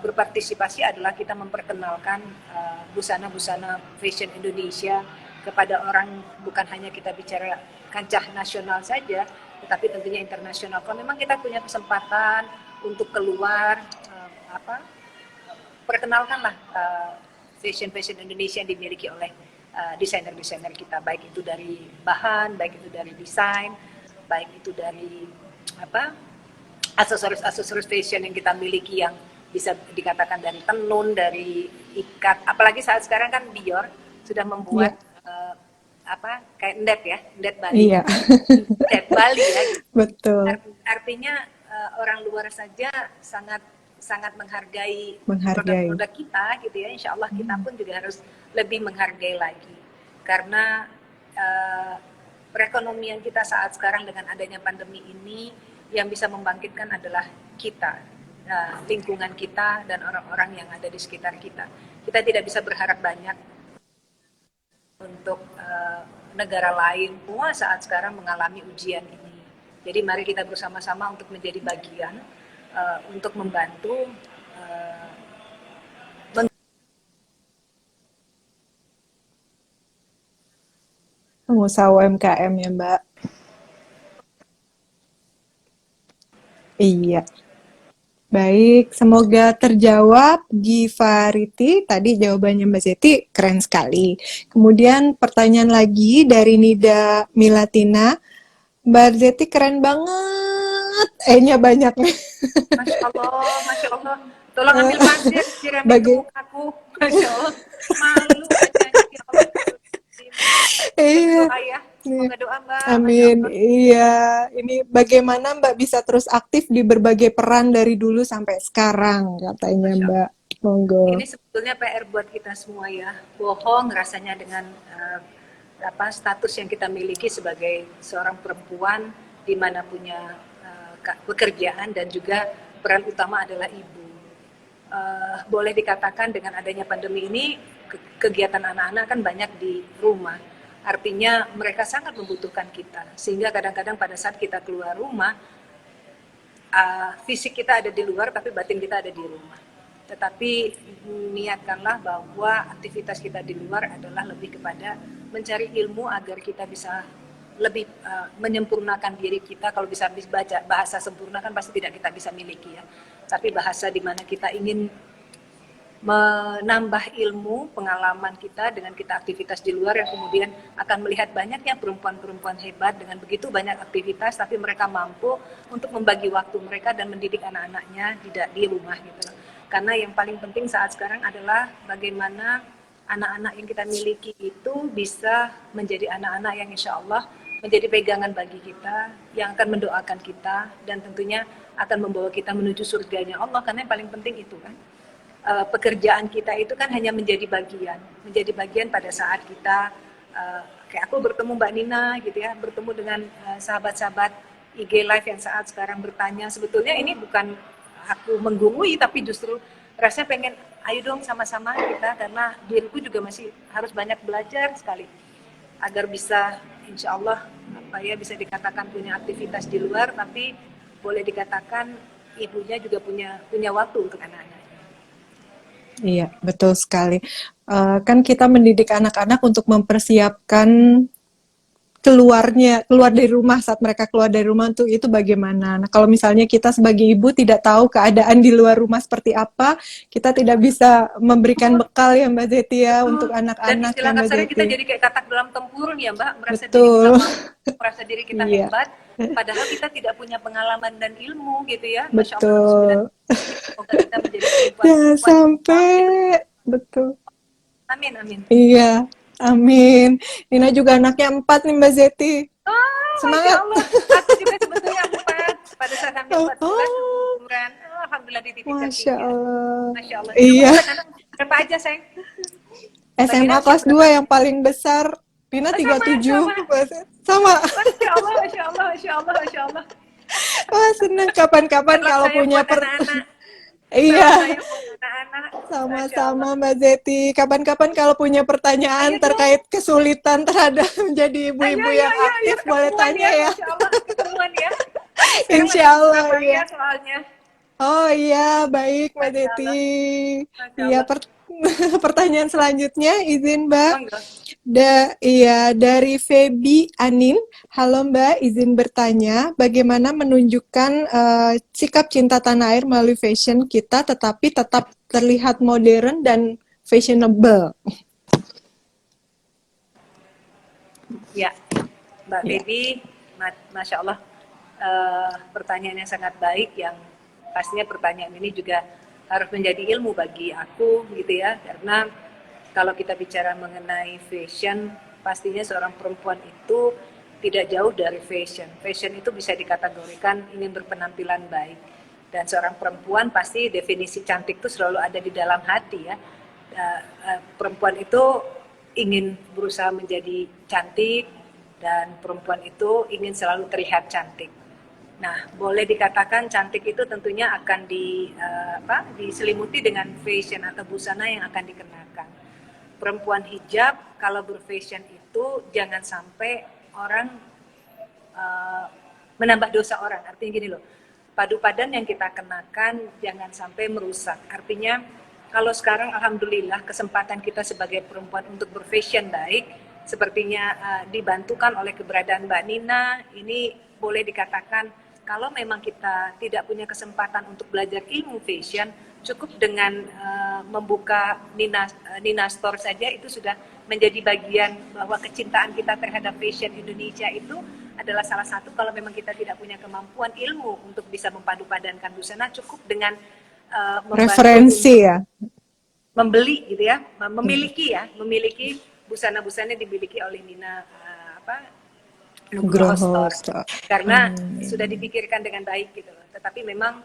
berpartisipasi adalah kita memperkenalkan busana-busana fashion Indonesia kepada orang, bukan hanya kita bicara kancah nasional saja, tetapi tentunya internasional. Kalau memang kita punya kesempatan untuk keluar, perkenalkanlah fashion Indonesia yang dimiliki oleh desainer-desainer kita, baik itu dari bahan, baik itu dari desain, baik itu dari aksesoris fashion yang kita miliki yang bisa dikatakan dari tenun, dari ikat, apalagi saat sekarang kan Dior sudah membuat kayak ndet Bali. Iya. Ndet Bali ya. Gitu. Betul. Artinya orang luar saja sangat menghargai produk-produk kita gitu ya. Insya Allah kita pun juga harus lebih menghargai lagi, karena perekonomian kita saat sekarang dengan adanya pandemi ini yang bisa membangkitkan adalah kita, lingkungan kita dan orang-orang yang ada di sekitar kita. Kita tidak bisa berharap banyak untuk negara lain, semua saat sekarang mengalami ujian ini. Jadi mari kita bersama-sama untuk menjadi bagian untuk membantu pengusaha UMKM ya Mbak. Iya. Baik, semoga terjawab. Givariti, tadi jawabannya Mbak Zeti keren sekali. Kemudian pertanyaan lagi dari Nida Milatina. Mbak Zeti keren banget. E-nya banyak nih. Masya Allah. Tolong ambil pasir, siramin ke mukaku. Masya Allah. Malu bacanya. Ya Allah. Iya. Doa ya. Semoga doa Mbak. Amin. Iya. Ini bagaimana Mbak bisa terus aktif di berbagai peran dari dulu sampai sekarang, katanya Mbak. Monggo. Ini sebetulnya PR buat kita semua ya. Bohong rasanya dengan status yang kita miliki sebagai seorang perempuan, di mana punya pekerjaan dan juga peran utama adalah ibu. Boleh dikatakan dengan adanya pandemi ini, kegiatan anak-anak kan banyak di rumah. Artinya mereka sangat membutuhkan kita, sehingga kadang-kadang pada saat kita keluar rumah, fisik kita ada di luar tapi batin kita ada di rumah. Tetapi niatkanlah bahwa aktivitas kita di luar adalah lebih kepada mencari ilmu agar kita bisa lebih menyempurnakan diri kita. Kalau bisa baca bahasa sempurna kan pasti tidak kita bisa miliki ya, tapi bahasa di mana kita ingin menambah ilmu, pengalaman kita dengan kita aktivitas di luar yang kemudian akan melihat banyaknya perempuan-perempuan hebat dengan begitu banyak aktivitas, tapi mereka mampu untuk membagi waktu mereka dan mendidik anak-anaknya di rumah gitu loh. Karena yang paling penting saat sekarang adalah bagaimana anak-anak yang kita miliki itu bisa menjadi anak-anak yang insya Allah menjadi pegangan bagi kita, yang akan mendoakan kita dan tentunya akan membawa kita menuju surganya Allah, karena yang paling penting itu kan. Pekerjaan kita itu kan hanya menjadi bagian pada saat kita kayak aku bertemu Mbak Nina gitu ya, bertemu dengan sahabat-sahabat IG Live yang saat sekarang bertanya, sebetulnya ini bukan aku menggurui tapi justru rasanya pengen ayo dong sama-sama kita, karena diriku juga masih harus banyak belajar sekali agar bisa insya Allah bisa dikatakan punya aktivitas di luar, tapi boleh dikatakan ibunya juga punya waktu untuk anak-anak. Iya, betul sekali. Kan kita mendidik anak-anak untuk mempersiapkan keluar dari rumah, saat mereka keluar dari rumah itu bagaimana. Nah, kalau misalnya kita sebagai ibu tidak tahu keadaan di luar rumah seperti apa, kita tidak bisa memberikan bekal ya Mbak Zeti ya untuk Dan anak-anak ya istilah Mbak kasarnya Zeti. kita jadi kayak katak dalam tempurung ya Mbak, merasa diri kita Betul. mampu, merasa diri kita Iya, hebat, padahal kita tidak punya pengalaman dan ilmu gitu ya. Masya Allah, betul. semoga kita menjadi perempuan Jangan sampai, gitu. betul. Amin, amin. Iya, amin. Nina juga anaknya 4 nih Mbak Zeti. Oh, Masya Semangat. Allah. Aku juga sebetulnya 4. Pada saat hamil 4 bulan, Oh, umuran. Alhamdulillah dititipkan Masya 3. Allah. Masya Allah. Kamu Iya, buat anak berapa aja, sayang? Mbak Nina SMA usia kelas berapa? 2 yang paling besar. Nina Oh, sama, 37. sama. Mbak Zeti. Sama. Masya Allah, Masya Allah, Masya Allah, Masya Allah. Wah, senang kapan-kapan Salam kalau saya punya buat anak-anak. Salam Iya, saya buat anak-anak. Masya Allah. sama-sama Mbak Zeti. Kapan-kapan kalau punya pertanyaan Ayo dong. terkait kesulitan terhadap menjadi Ayo, ibu-ibu ayo, yang ayo, ayo. aktif, boleh Ketemuan tanya ya. ya. Masya Allah. Ketemuan ya. Aku sekarang lagi Insya di Allah, Surabaya iya. soalnya. Oh iya, baik Mbak Masya Zeti. Allah. Masya Iya, Allah. pertanyaan selanjutnya, izin Mbak. Monggo. Iya, dari Feby Anin. Halo Mbak, izin bertanya, bagaimana menunjukkan sikap cinta tanah air melalui fashion kita, tetapi tetap terlihat modern dan fashionable? Ya, Mbak Ya. Baby, Masya Allah, pertanyaan yang sangat baik, yang pastinya pertanyaan ini juga harus menjadi ilmu bagi aku gitu ya, karena kalau kita bicara mengenai fashion, pastinya seorang perempuan itu tidak jauh dari fashion. Fashion itu bisa dikategorikan ingin berpenampilan baik. Dan seorang perempuan pasti definisi cantik itu selalu ada di dalam hati ya. Perempuan itu ingin berusaha menjadi cantik dan perempuan itu ingin selalu terlihat cantik. Nah, boleh dikatakan cantik itu tentunya akan diselimuti dengan fashion atau busana yang akan dikenakan. Perempuan hijab kalau berfashion itu jangan sampai orang menambah dosa orang. Artinya gini loh, padu padan yang kita kenakan jangan sampai merusak. Artinya kalau sekarang alhamdulillah kesempatan kita sebagai perempuan untuk berfashion baik sepertinya dibantukan oleh keberadaan Mbak Nina. Ini boleh dikatakan kalau memang kita tidak punya kesempatan untuk belajar ilmu fashion, cukup dengan membuka Nina Store saja itu sudah menjadi bagian bahwa kecintaan kita terhadap fashion Indonesia itu adalah salah satu. Kalau memang kita tidak punya kemampuan ilmu untuk bisa mempadu-padankan busana, cukup dengan Referensi ya. membeli gitu ya, memiliki busana-busana dimiliki oleh Nina Nugroho Store, karena sudah dipikirkan dengan baik gitu loh. Tetapi memang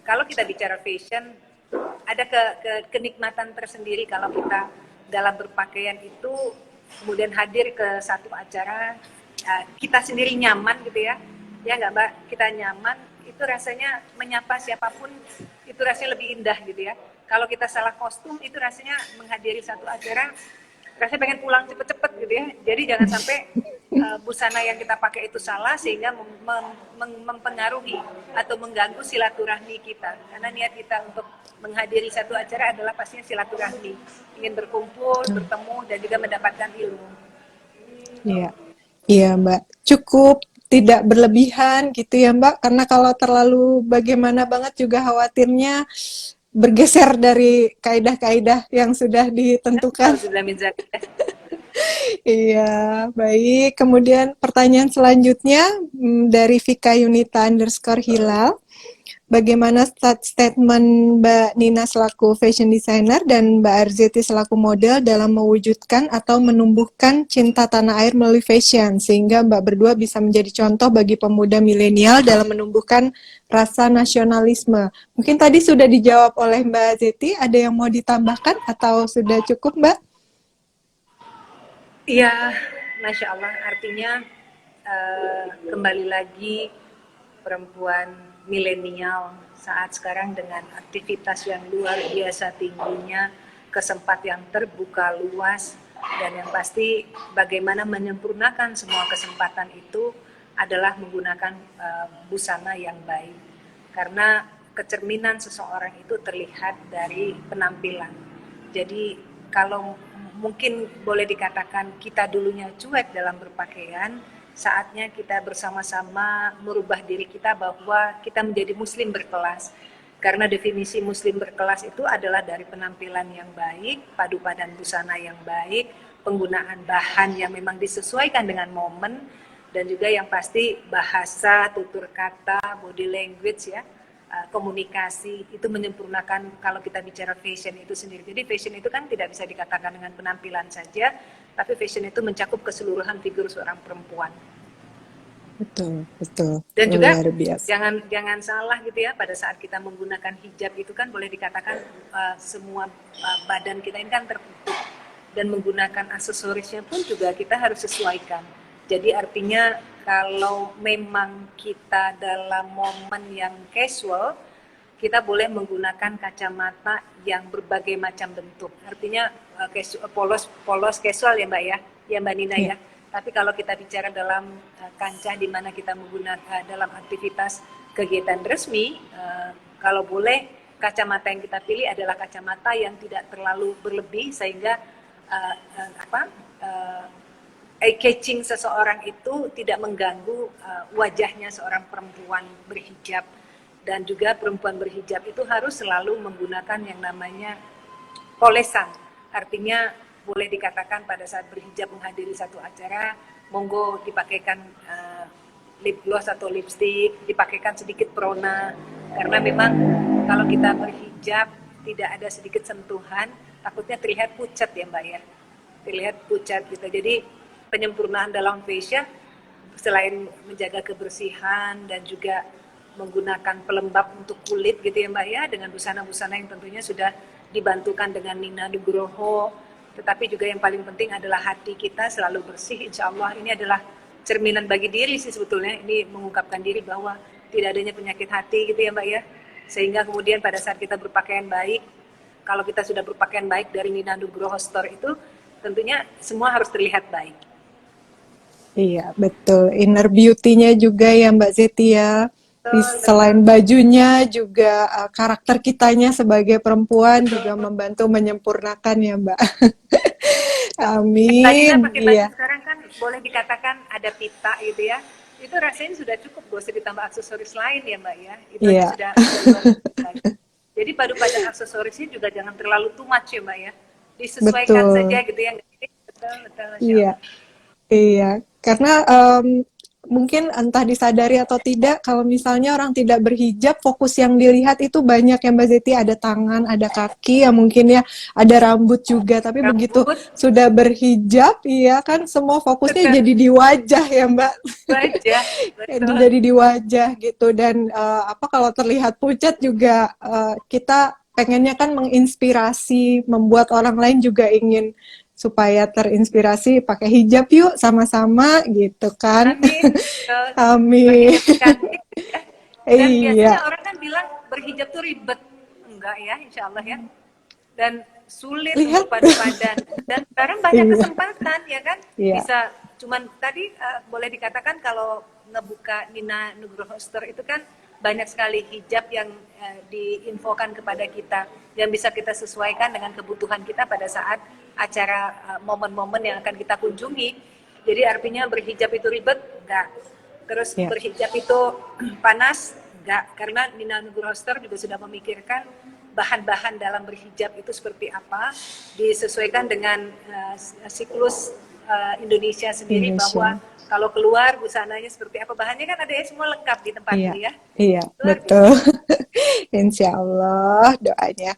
kalau kita bicara fashion, ada kenikmatan tersendiri kalau kita dalam berpakaian itu kemudian hadir ke satu acara, kita sendiri nyaman gitu ya nggak Mbak, kita nyaman, itu rasanya menyapa siapapun itu rasanya lebih indah gitu ya. Kalau kita salah kostum itu rasanya menghadiri satu acara rasanya pengen pulang cepet-cepet gitu ya. Jadi jangan sampai busana yang kita pakai itu salah sehingga mempengaruhi atau mengganggu silaturahmi kita. Karena niat kita untuk menghadiri satu acara adalah pastinya silaturahmi, ingin berkumpul, bertemu dan juga mendapatkan ilmu. Iya, iya Mbak. Cukup tidak berlebihan gitu ya Mbak. Karena kalau terlalu bagaimana banget juga khawatirnya bergeser dari kaidah-kaidah yang sudah ditentukan. Alhamdulillah min zalik. Iya, baik. Kemudian pertanyaan selanjutnya dari Vika Yunita underscore Hilal. Bagaimana statement Mbak Nina selaku fashion designer dan Mbak Arzeti selaku model dalam mewujudkan atau menumbuhkan cinta tanah air melalui fashion, sehingga Mbak berdua bisa menjadi contoh bagi pemuda milenial dalam menumbuhkan rasa nasionalisme. Mungkin tadi sudah dijawab oleh Mbak Zeti, ada yang mau ditambahkan atau sudah cukup, Mbak? Iya, Masya Allah. Artinya kembali lagi perempuan milenial saat sekarang dengan aktivitas yang luar biasa tingginya, kesempatan yang terbuka luas, dan yang pasti bagaimana menyempurnakan semua kesempatan itu adalah menggunakan busana yang baik. Karena kecerminan seseorang itu terlihat dari penampilan. Jadi kalau mungkin boleh dikatakan kita dulunya cuek dalam berpakaian, saatnya kita bersama-sama merubah diri kita bahwa kita menjadi muslim berkelas. Karena definisi muslim berkelas itu adalah dari penampilan yang baik, padu padan busana yang baik, penggunaan bahan yang memang disesuaikan dengan momen, dan juga yang pasti bahasa, tutur kata, body language ya, komunikasi itu menyempurnakan kalau kita bicara fashion itu sendiri. Jadi fashion itu kan tidak bisa dikatakan dengan penampilan saja, tapi fashion itu mencakup keseluruhan figur seorang perempuan. Betul, betul. Dan juga Luar biasa. jangan salah gitu ya, pada saat kita menggunakan hijab itu kan boleh dikatakan semua badan kita ini kan tertutup, dan menggunakan aksesorisnya pun juga kita harus sesuaikan. Jadi artinya kalau memang kita dalam momen yang casual, kita boleh menggunakan kacamata yang berbagai macam bentuk. Artinya polos casual ya Mbak ya Mbak Nina ya. Tapi kalau kita bicara dalam kancah di mana kita menggunakan dalam aktivitas kegiatan resmi, kalau boleh kacamata yang kita pilih adalah kacamata yang tidak terlalu berlebih sehingga eye-catching seseorang itu tidak mengganggu wajahnya seorang perempuan berhijab. Dan juga perempuan berhijab itu harus selalu menggunakan yang namanya polesan. Artinya boleh dikatakan pada saat berhijab menghadiri satu acara, monggo dipakaikan lip gloss atau lipstick, dipakaikan sedikit prona. Karena memang kalau kita berhijab tidak ada sedikit sentuhan, takutnya terlihat pucat ya Mbak ya. Terlihat pucat gitu. Jadi penyempurnaan dalam fashion selain menjaga kebersihan dan juga menggunakan pelembab untuk kulit gitu ya Mbak ya, dengan busana-busana yang tentunya sudah dibantukan dengan Nina Nugroho, tetapi juga yang paling penting adalah hati kita selalu bersih. Insya Allah ini adalah cerminan bagi diri sih sebetulnya, ini mengungkapkan diri bahwa tidak adanya penyakit hati gitu ya Mbak ya, sehingga kemudian pada saat kita berpakaian baik, kalau kita sudah berpakaian baik dari Nina Nugroho Store itu tentunya semua harus terlihat baik. Iya, betul. Inner beauty-nya juga ya Mbak Zeti ya. Selain bajunya juga karakter kitanya sebagai perempuan juga membantu menyempurnakan ya Mbak. Amin. Tadi kan pakai baju Iya. sekarang kan boleh dikatakan ada pita gitu ya. Itu rasanya sudah cukup, gak usah ditambah aksesoris lain ya Mbak ya. Itu Iya. sudah luar biasa. Jadi padu padan aksesorisnya juga jangan terlalu too much ya Mbak ya. Disesuaikan Betul. saja gitu ya. Betul, Masya Iya. Allah. Iya, karena mungkin entah disadari atau tidak, kalau misalnya orang tidak berhijab, fokus yang dilihat itu banyak ya Mbak Zeti, ada tangan, ada kaki, ya mungkin ya, ada rambut juga. Tapi begitu Rambut, sudah berhijab, iya kan semua fokusnya betul, jadi di wajah ya Mbak, wajah, betul. jadi di wajah gitu. Dan kalau terlihat pucat juga kita pengennya kan menginspirasi, membuat orang lain juga ingin supaya terinspirasi pakai hijab yuk sama-sama gitu kan. Amin. Betul. Amin. Berhijab cantik ya. Dan Iya, biasanya orang kan bilang berhijab tuh ribet. Enggak ya, insya Allah ya. Dan sulit lihat. untuk padu padan. Dan sekarang banyak Iya, kesempatan ya kan. iya, Bisa cuman tadi boleh dikatakan kalau ngebuka Nina Nugroho Store itu kan banyak sekali hijab yang diinfokan kepada kita yang bisa kita sesuaikan dengan kebutuhan kita pada saat acara momen-momen yang akan kita kunjungi. Jadi artinya berhijab itu ribet? Enggak. Terus iya. berhijab itu panas? Enggak. Karena Nina Nugroho Store juga sudah memikirkan bahan-bahan dalam berhijab itu seperti apa, disesuaikan dengan siklus Indonesia sendiri, bahwa Indonesia. kalau keluar busananya seperti apa, bahannya kan ada ya, semua lengkap di tempat Iya, ini ya, iya, luar betul. biasa. Insya Allah doanya.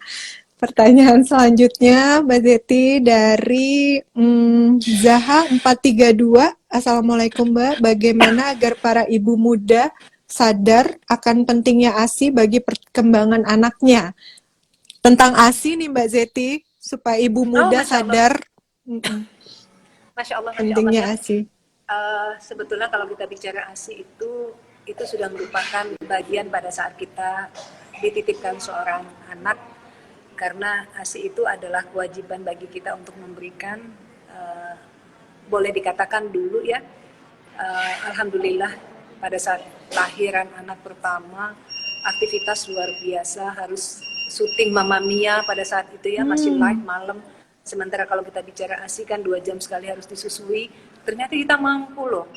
Pertanyaan selanjutnya, Mbak Zeti dari Zaha 432. Assalamualaikum Mbak, bagaimana agar para ibu muda sadar akan pentingnya ASI bagi perkembangan anaknya? Tentang ASI nih Mbak Zeti, supaya ibu Oh, muda masya Allah, sadar masya Allah pentingnya ya. ASI. Sebetulnya kalau kita bicara ASI itu sudah merupakan bagian pada saat kita dititipkan seorang anak, karena ASI itu adalah kewajiban bagi kita untuk memberikan, uh, boleh dikatakan dulu ya, alhamdulillah pada saat lahiran anak pertama aktivitas luar biasa, harus syuting Mamma Mia pada saat itu ya, masih live malam. Sementara kalau kita bicara ASI kan 2 jam sekali harus disusui. Ternyata kita mampu loh.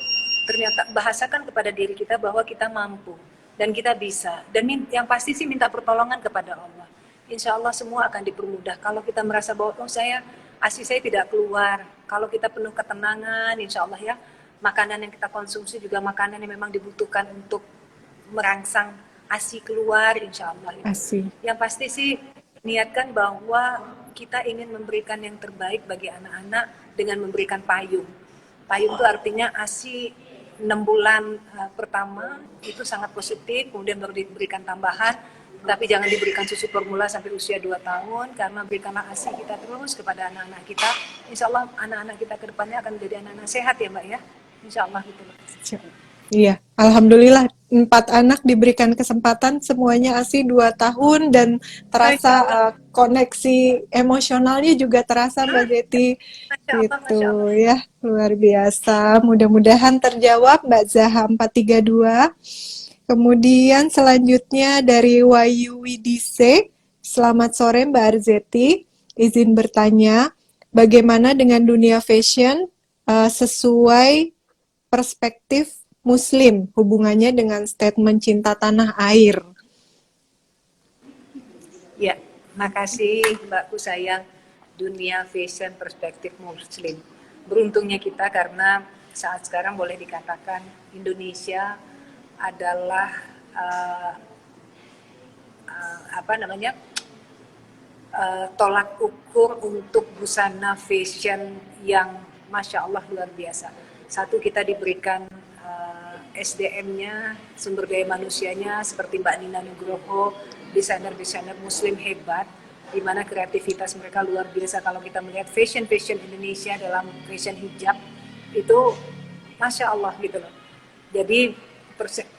Ternyata bahasakan kepada diri kita bahwa kita mampu dan kita bisa. Dan yang pasti sih minta pertolongan kepada Allah. Insya Allah semua akan dipermudah. Kalau kita merasa bahwa ASI saya tidak keluar. Kalau kita penuh ketenangan, insya Allah ya, makanan yang kita konsumsi juga makanan yang memang dibutuhkan untuk merangsang ASI keluar, insya Allah itu. ASI. Yang pasti sih niatkan bahwa kita ingin memberikan yang terbaik bagi anak-anak dengan memberikan payung. Payung itu artinya ASI 6 bulan pertama itu sangat positif, kemudian baru diberikan tambahan, tapi jangan diberikan susu formula sampai usia 2 tahun, karena berikanlah ASI kita terus kepada anak-anak kita. Insya Allah anak-anak kita ke depannya akan menjadi anak-anak sehat ya Mbak ya. Insya Allah gitu. Iya, alhamdulillah 4 anak diberikan kesempatan, semuanya ASI 2 tahun dan terasa Masya Allah, koneksi emosionalnya juga terasa Mbak Zeti. Masya Allah, Masya Allah. Gitu ya, luar biasa. Mudah-mudahan terjawab Mbak Zaha 432. Kemudian selanjutnya dari Wayu Widise. Selamat sore Mbak Arzeti. Izin bertanya, bagaimana dengan dunia fashion sesuai perspektif Muslim, hubungannya dengan statement cinta tanah air? Ya, makasih Mbakku sayang. Dunia fashion perspektif Muslim. Beruntungnya kita karena saat sekarang boleh dikatakan Indonesia adalah apa namanya, tolak ukur untuk busana fashion yang masya Allah luar biasa. Satu, kita diberikan SDM-nya, sumber daya manusianya seperti Mbak Nina Nugroho, desainer-desainer Muslim hebat, di mana kreativitas mereka luar biasa. Kalau kita melihat fashion Indonesia dalam fashion hijab itu masya Allah gitu loh. Jadi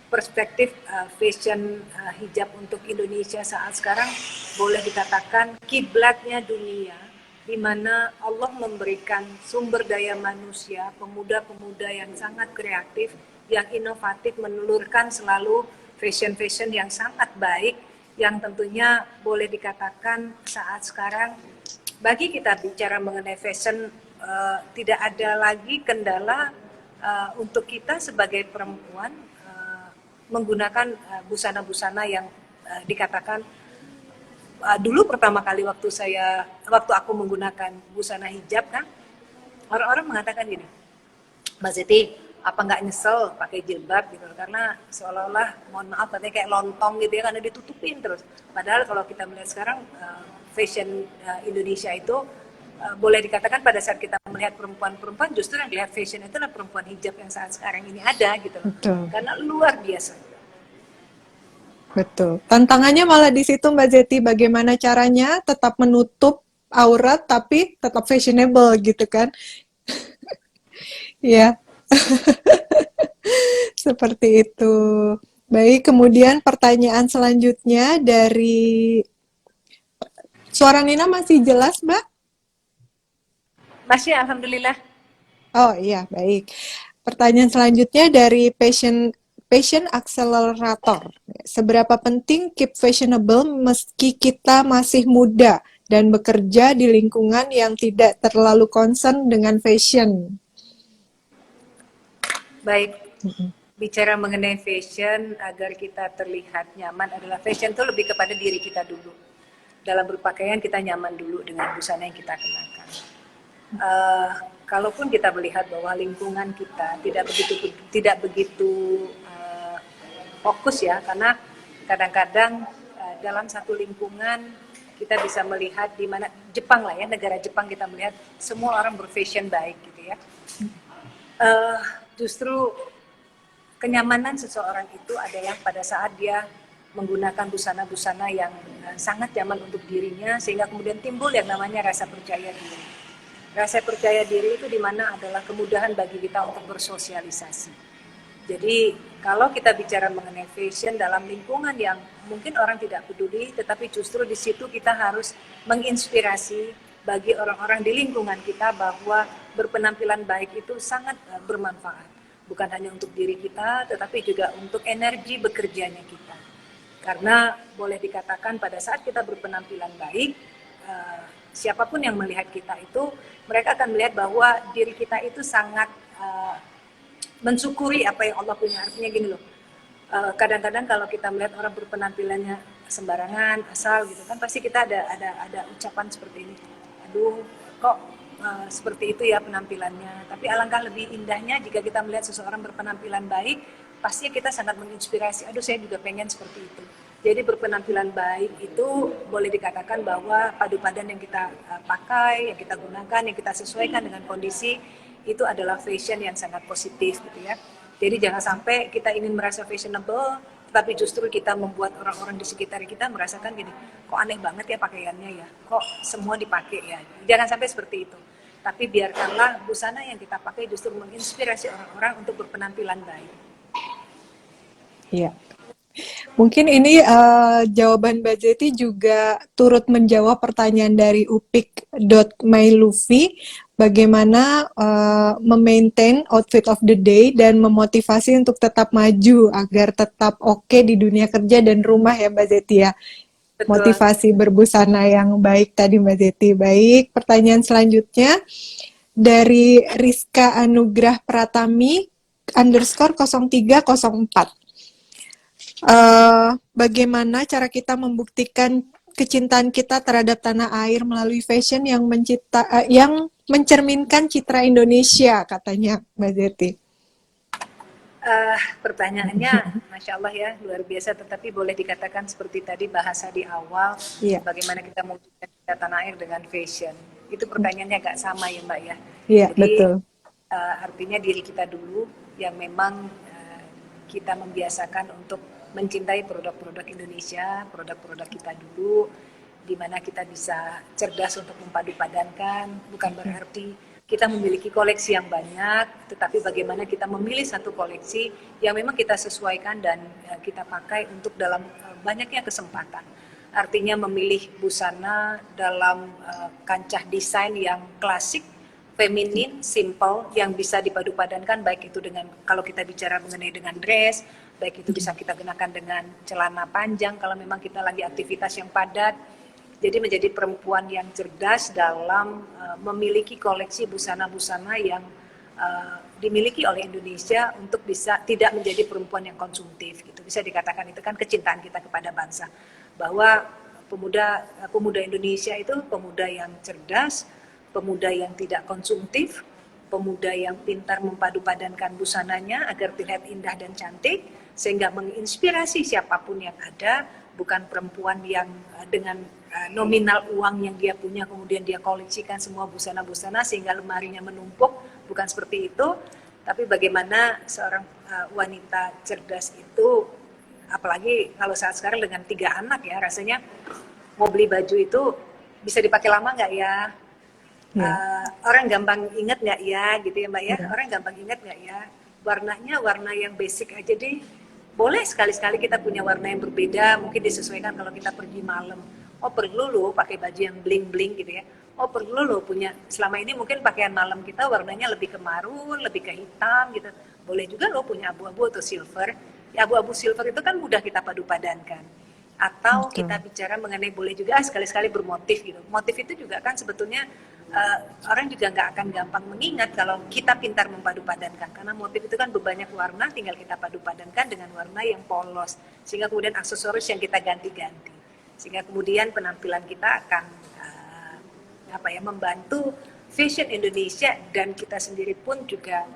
perspektif fashion hijab untuk Indonesia saat sekarang boleh dikatakan kiblatnya dunia, di mana Allah memberikan sumber daya manusia, pemuda-pemuda yang sangat kreatif, yang inovatif, menelurkan selalu fashion yang sangat baik, yang tentunya boleh dikatakan saat sekarang bagi kita bicara mengenai fashion, tidak ada lagi kendala untuk kita sebagai perempuan menggunakan busana-busana yang dikatakan dulu pertama kali waktu aku menggunakan busana hijab kan, orang-orang mengatakan gini, Mbak Zeti apa nggak nyesel pakai jilbab gitu, karena seolah-olah mohon maaf katanya kayak lontong gitu ya, karena ditutupin terus. Padahal kalau kita melihat sekarang fashion Indonesia itu boleh dikatakan pada saat kita melihat perempuan-perempuan, justru yang lihat fashion itu adalah perempuan hijab yang saat sekarang ini ada gitu loh. Betul. Karena luar biasa. Betul. Tantangannya malah di situ Mbak Zeti, bagaimana caranya tetap menutup aurat tapi tetap fashionable gitu kan? Ya, seperti itu. Baik, kemudian pertanyaan selanjutnya dari suara Nina masih jelas, Mbak? Masih alhamdulillah. Oh iya, baik. Pertanyaan selanjutnya dari Passion Accelerator. Seberapa penting keep fashionable meski kita masih muda dan bekerja di lingkungan yang tidak terlalu concern dengan fashion? Baik, bicara mengenai fashion agar kita terlihat nyaman adalah fashion itu lebih kepada diri kita dulu. dalam berpakaian kita nyaman dulu dengan busana yang kita kenakan. Kalaupun kita melihat bahwa lingkungan kita tidak begitu fokus ya, karena kadang-kadang dalam satu lingkungan kita bisa melihat di mana Jepang lah ya, negara Jepang kita melihat semua orang berfashion baik gitu ya. Justru kenyamanan seseorang itu adalah pada saat dia menggunakan busana-busana yang sangat nyaman untuk dirinya, sehingga kemudian timbul yang namanya rasa percaya diri. Rasa percaya diri itu dimana adalah kemudahan bagi kita untuk bersosialisasi. Jadi kalau kita bicara mengenai fashion dalam lingkungan yang mungkin orang tidak peduli, tetapi justru di situ kita harus menginspirasi bagi orang-orang di lingkungan kita bahwa berpenampilan baik itu sangat bermanfaat. Bukan hanya untuk diri kita, tetapi juga untuk energi bekerjanya kita. Karena boleh dikatakan pada saat kita berpenampilan baik, siapapun yang melihat kita itu, mereka akan melihat bahwa diri kita itu sangat mensyukuri apa yang Allah punya. Artinya gini loh, kadang-kadang kalau kita melihat orang berpenampilannya sembarangan, asal gitu kan, pasti kita ada ucapan seperti ini, aduh kok seperti itu ya penampilannya. Tapi alangkah lebih indahnya jika kita melihat seseorang berpenampilan baik, pasti kita sangat menginspirasi, aduh saya juga pengen seperti itu. Jadi berpenampilan baik itu boleh dikatakan bahwa padu padan yang kita pakai, yang kita gunakan, yang kita sesuaikan dengan kondisi, itu adalah fashion yang sangat positif gitu ya. Jadi jangan sampai kita ingin merasa fashionable, tapi justru kita membuat orang-orang di sekitar kita merasakan gini, kok aneh banget ya pakaiannya ya, kok semua dipakai ya. Jangan sampai seperti itu. Tapi biarkanlah busana yang kita pakai justru menginspirasi orang-orang untuk berpenampilan baik. Iya. Mungkin ini jawaban Mbak Zeti juga turut menjawab pertanyaan dari upik.myluffy, bagaimana memaintain outfit of the day dan memotivasi untuk tetap maju agar tetap oke di dunia kerja dan rumah ya Mbak Zeti ya. Betul. Motivasi berbusana yang baik tadi Mbak Zeti. Baik, pertanyaan selanjutnya dari Rizka Anugrah Pratami _0304. Bagaimana cara kita membuktikan kecintaan kita terhadap tanah air melalui fashion yang mencerminkan citra Indonesia, katanya Mbak Zeti. Pertanyaannya, Masya Allah ya, luar biasa. Tetapi boleh dikatakan seperti tadi bahasa di awal, bagaimana kita mewujudkan citra tanah air dengan fashion. Itu pertanyaannya agak sama ya Mbak ya. Iya, jadi betul. Artinya diri kita dulu yang memang kita membiasakan untuk mencintai produk-produk Indonesia, produk-produk kita dulu, di mana kita bisa cerdas untuk mempadu-padankan. Bukan berarti kita memiliki koleksi yang banyak, tetapi bagaimana kita memilih satu koleksi yang memang kita sesuaikan dan kita pakai untuk dalam banyaknya kesempatan. Artinya memilih busana dalam kancah desain yang klasik, feminin, simple, yang bisa dipadu-padankan, baik itu dengan, kalau kita bicara mengenai dengan dress, baik itu bisa kita gunakan dengan celana panjang kalau memang kita lagi aktivitas yang padat. Jadi menjadi perempuan yang cerdas dalam memiliki koleksi busana-busana yang dimiliki oleh Indonesia untuk bisa tidak menjadi perempuan yang konsumtif gitu. Bisa dikatakan itu kan kecintaan kita kepada bangsa, bahwa pemuda Indonesia itu pemuda yang cerdas, pemuda yang tidak konsumtif, pemuda yang pintar mempadu-padankan busananya agar terlihat indah dan cantik, sehingga menginspirasi siapapun yang ada. Bukan perempuan yang dengan nominal uang yang dia punya kemudian dia koleksikan semua busana-busana sehingga lemarinya menumpuk, bukan seperti itu. Tapi bagaimana seorang wanita cerdas itu, apalagi kalau saat sekarang dengan 3 anak ya, rasanya mau beli baju itu bisa dipakai lama nggak ya? Orang gampang ingat nggak ya, gitu ya Mbak ya? Orang gampang ingat nggak ya? Warnanya warna yang basic aja deh. Boleh sekali-sekali kita punya warna yang berbeda, mungkin disesuaikan kalau kita pergi malam. Oh perlu loh pakai baju yang bling-bling gitu ya. Oh perlu loh punya, selama ini mungkin pakaian malam kita warnanya lebih ke marun, lebih ke hitam gitu. Boleh juga loh punya abu-abu atau silver. Ya, abu-abu silver itu kan mudah kita padu-padankan. Atau kita bicara mengenai boleh juga sekali-sekali bermotif gitu. Motif itu juga kan sebetulnya orang juga nggak akan gampang mengingat kalau kita pintar mempadu-padankan, karena motif itu kan berbanyak warna, tinggal kita padu-padankan dengan warna yang polos, sehingga kemudian aksesoris yang kita ganti-ganti, sehingga kemudian penampilan kita akan membantu fashion Indonesia, dan kita sendiri pun juga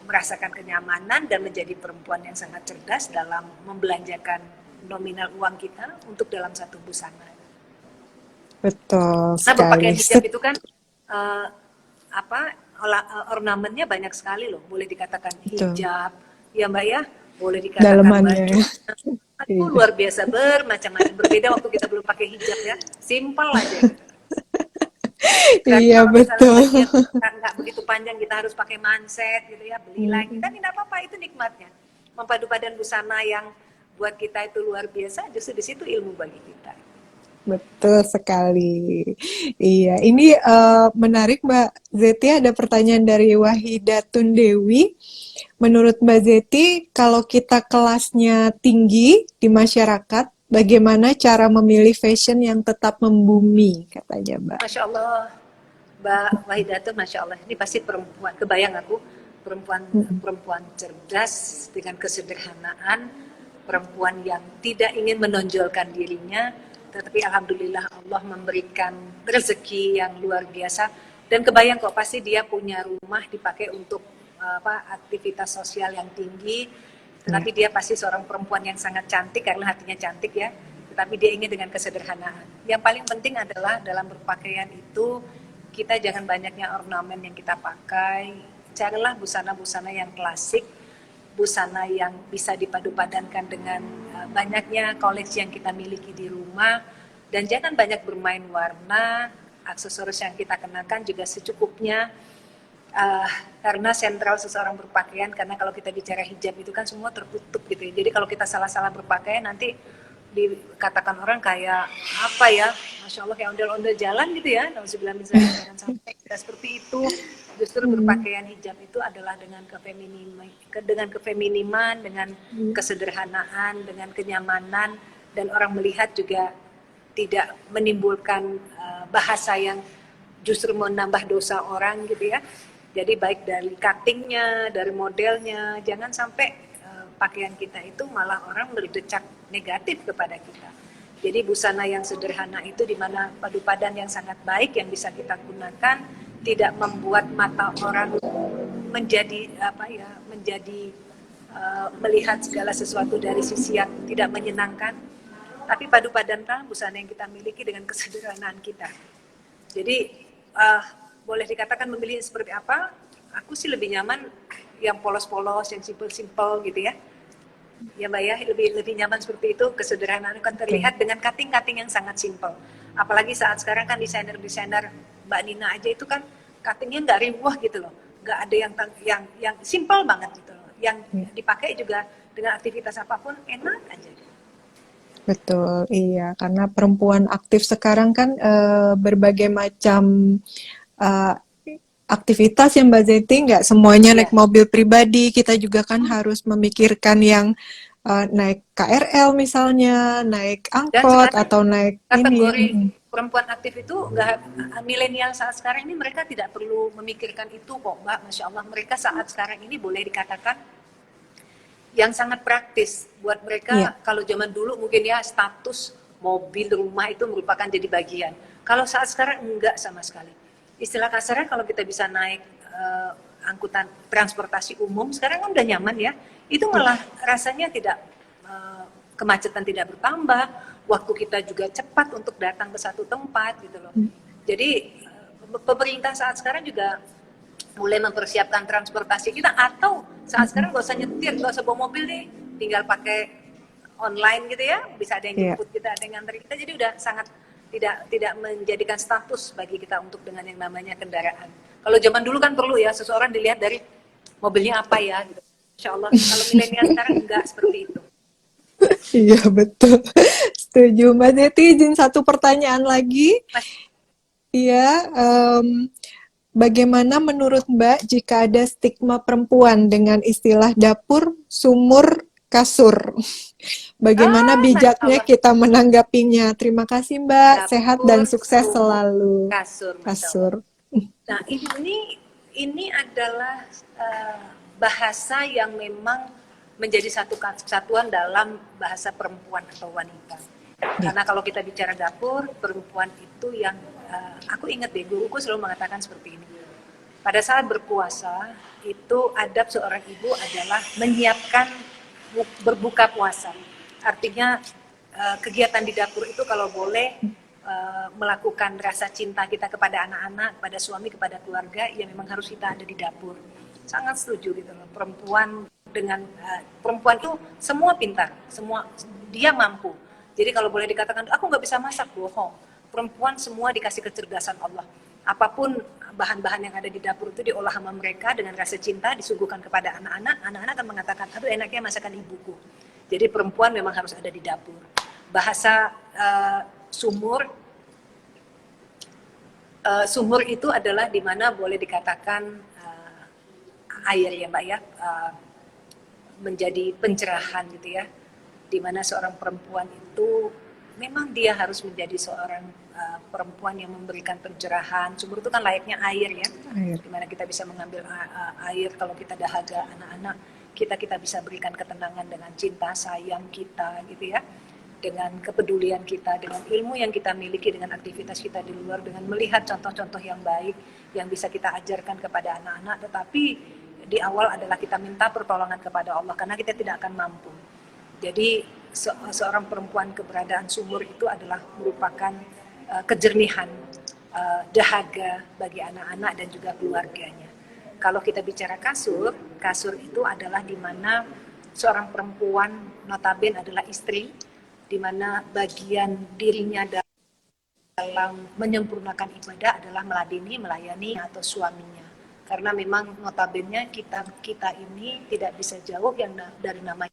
merasakan kenyamanan dan menjadi perempuan yang sangat cerdas dalam membelanjakan nominal uang kita untuk dalam satu busana. Betul Nah, berpakaian sekali. hijab itu kan ornamennya banyak sekali loh. Boleh dikatakan Betul. hijab, ya Mbak ya, boleh dikatakan Dalemannya baju. ya. Itu Iya. luar biasa, bermacam-macam. Berbeda waktu kita belum pakai hijab ya, simple aja gitu. Sekarang Iya kalau misalnya betul. bajunya nggak begitu panjang, kita harus pakai manset gitu ya, beli lagi. Kan tidak apa-apa, itu nikmatnya. Mempadu padan busana yang buat kita itu luar biasa, justru di situ ilmu bagi kita. Betul sekali. Iya, ini menarik Mbak Zeti, ada pertanyaan dari Wahidatun Dewi. Menurut Mbak Zeti, kalau kita kelasnya tinggi di masyarakat, bagaimana cara memilih fashion yang tetap membumi, katanya Mbak. Masya Allah, Mbak Wahidatun, Masya Allah, ini pasti perempuan, kebayang aku, perempuan cerdas dengan kesederhanaan, perempuan yang tidak ingin menonjolkan dirinya, tetapi alhamdulillah Allah memberikan rezeki yang luar biasa, dan kebayang kok pasti dia punya rumah dipakai untuk aktivitas sosial yang tinggi, tetapi dia pasti seorang perempuan yang sangat cantik karena hatinya cantik ya, tetapi dia ingin dengan kesederhanaan. Yang paling penting adalah dalam berpakaian itu kita jangan banyaknya ornamen yang kita pakai, carilah busana-busana yang klasik, busana yang bisa dipadu-padankan dengan banyaknya koleksi yang kita miliki di rumah, dan jangan banyak bermain warna, aksesoris yang kita kenakan juga secukupnya, karena sentral seseorang berpakaian, karena kalau kita bicara hijab itu kan semua tertutup gitu ya, jadi kalau kita salah-salah berpakaian nanti dikatakan orang kayak apa ya, Masya Allah kayak ondel-ondel jalan gitu ya, nauzubillah min dzalik, jangan sampai kita seperti itu. Justru berpakaian hijab itu adalah dengan kefeminiman, dengan kesederhanaan, dengan kenyamanan, dan orang melihat juga tidak menimbulkan bahasa yang justru menambah dosa orang gitu ya. Jadi baik dari cuttingnya, dari modelnya, jangan sampai pakaian kita itu malah orang berdecak negatif kepada kita. Jadi busana yang sederhana itu di mana padu padan yang sangat baik yang bisa kita gunakan, tidak membuat mata orang menjadi melihat segala sesuatu dari sisi yang tidak menyenangkan, tapi padu padankan busana yang kita miliki dengan kesederhanaan kita. Jadi boleh dikatakan memilih seperti apa, aku sih lebih nyaman yang polos-polos, yang simple-simple gitu ya. Ya Mbak ya, lebih nyaman seperti itu, kesederhanaan kan terlihat dengan cutting-cutting yang sangat simple. Apalagi saat sekarang kan desainer-desainer Mbak Nina aja itu kan cuttingnya nggak riwah gitu loh, nggak ada yang simple banget gitu loh, yang dipakai juga dengan aktivitas apapun enak aja. Betul, iya. Karena perempuan aktif sekarang kan berbagai macam eh, aktivitas ya Mbak Zeti, nggak semuanya naik mobil pribadi, kita juga kan harus memikirkan yang naik KRL misalnya, naik angkot atau naik kategori ini. perempuan aktif itu nggak, milenial saat sekarang ini mereka tidak perlu memikirkan itu kok Mbak, Masya Allah, mereka saat sekarang ini boleh dikatakan yang sangat praktis buat mereka. Kalau zaman dulu mungkin ya status mobil rumah itu merupakan jadi bagian, kalau saat sekarang enggak sama sekali. Istilah kasarnya kalau kita bisa naik angkutan transportasi umum sekarang kan udah nyaman ya, itu malah rasanya tidak kemacetan tidak bertambah, waktu kita juga cepat untuk datang ke satu tempat gitu loh. Jadi pemerintah saat sekarang juga mulai mempersiapkan transportasi kita, atau saat sekarang gak usah nyetir, gak usah bawa mobil nih, tinggal pakai online gitu ya, bisa ada yang jemput kita, ada yang nganter kita, jadi udah sangat tidak menjadikan status bagi kita untuk dengan yang namanya kendaraan. Kalau zaman dulu kan perlu ya, seseorang dilihat dari mobilnya apa ya gitu. Insya Allah, kalau milenial sekarang enggak seperti itu. Iya betul, setuju Mbak Zeti. Izin satu pertanyaan lagi. Iya, bagaimana menurut Mbak jika ada stigma perempuan dengan istilah dapur, sumur, kasur? Bagaimana bijaknya kita menanggapinya? Terima kasih Mbak, Dapur, sehat dan sukses sumur, selalu. kasur. Nah ini adalah bahasa yang memang menjadi satu kesatuan dalam bahasa perempuan atau wanita. Karena kalau kita bicara dapur, perempuan itu yang aku ingat deh, guruku selalu mengatakan seperti ini. Pada saat berpuasa, itu adab seorang ibu adalah menyiapkan berbuka puasa. Artinya kegiatan di dapur itu kalau boleh melakukan rasa cinta kita kepada anak-anak, kepada suami, kepada keluarga, ya memang harus kita ada di dapur. Sangat setuju gitu loh. Perempuan dengan perempuan itu semua pintar, semua dia mampu. Jadi kalau boleh dikatakan aku nggak bisa masak, bohong. Perempuan semua dikasih kecerdasan Allah. Apapun bahan-bahan yang ada di dapur itu diolah sama mereka dengan rasa cinta, disuguhkan kepada anak-anak. Anak-anak akan mengatakan, aduh enaknya masakan ibuku. Jadi perempuan memang harus ada di dapur. Bahasa sumur itu adalah di mana boleh dikatakan air ya Mbak ya, menjadi pencerahan gitu ya, di mana seorang perempuan itu memang dia harus menjadi seorang perempuan yang memberikan pencerahan. Sumur itu kan layaknya air ya, di mana kita bisa mengambil air kalau kita dahaga anak-anak, kita bisa berikan ketenangan dengan cinta sayang kita gitu ya, dengan kepedulian kita, dengan ilmu yang kita miliki, dengan aktivitas kita di luar, dengan melihat contoh-contoh yang baik yang bisa kita ajarkan kepada anak-anak. Tetapi di awal adalah kita minta pertolongan kepada Allah karena kita tidak akan mampu. Jadi seorang perempuan keberadaan sumur itu adalah merupakan kejernihan, dahaga bagi anak-anak dan juga keluarganya. Kalau kita bicara kasur itu adalah di mana seorang perempuan notabene adalah istri, di mana bagian dirinya dalam menyempurnakan ibadah adalah melayani atau suaminya. Karena memang notabene kita ini tidak bisa jauh yang dari namanya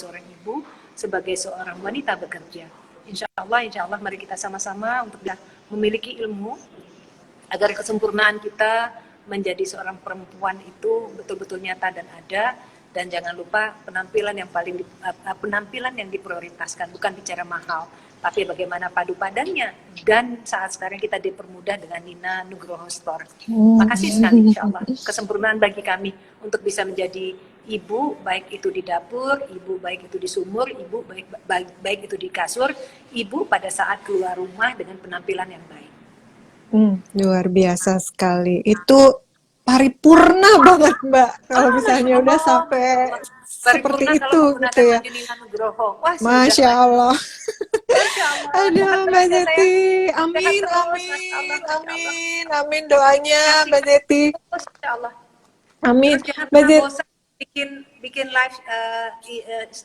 seorang ibu sebagai seorang wanita bekerja. Insya Allah mari kita sama-sama untuk memiliki ilmu agar kesempurnaan kita menjadi seorang perempuan itu betul-betul nyata dan ada. Dan jangan lupa penampilan yang diprioritaskan, bukan bicara mahal, tapi bagaimana padu padannya. Dan saat sekarang kita dipermudah dengan Nina Nugroho Store. Makasih sekali insya Allah kesempurnaan bagi kami untuk bisa menjadi ibu, baik itu di dapur, ibu baik itu di sumur, ibu baik itu di kasur, ibu pada saat keluar rumah dengan penampilan yang baik. Luar biasa sekali. Itu paripurna banget Mbak. Kalau misalnya udah sampai seperti itu gitu ya. Wah, Masya Allah. Masya Allah. Aduh Mbak Zeti. Amin doanya Mbak Zeti. Masya Allah. Amin. Terus jangan pernah bosan bikin live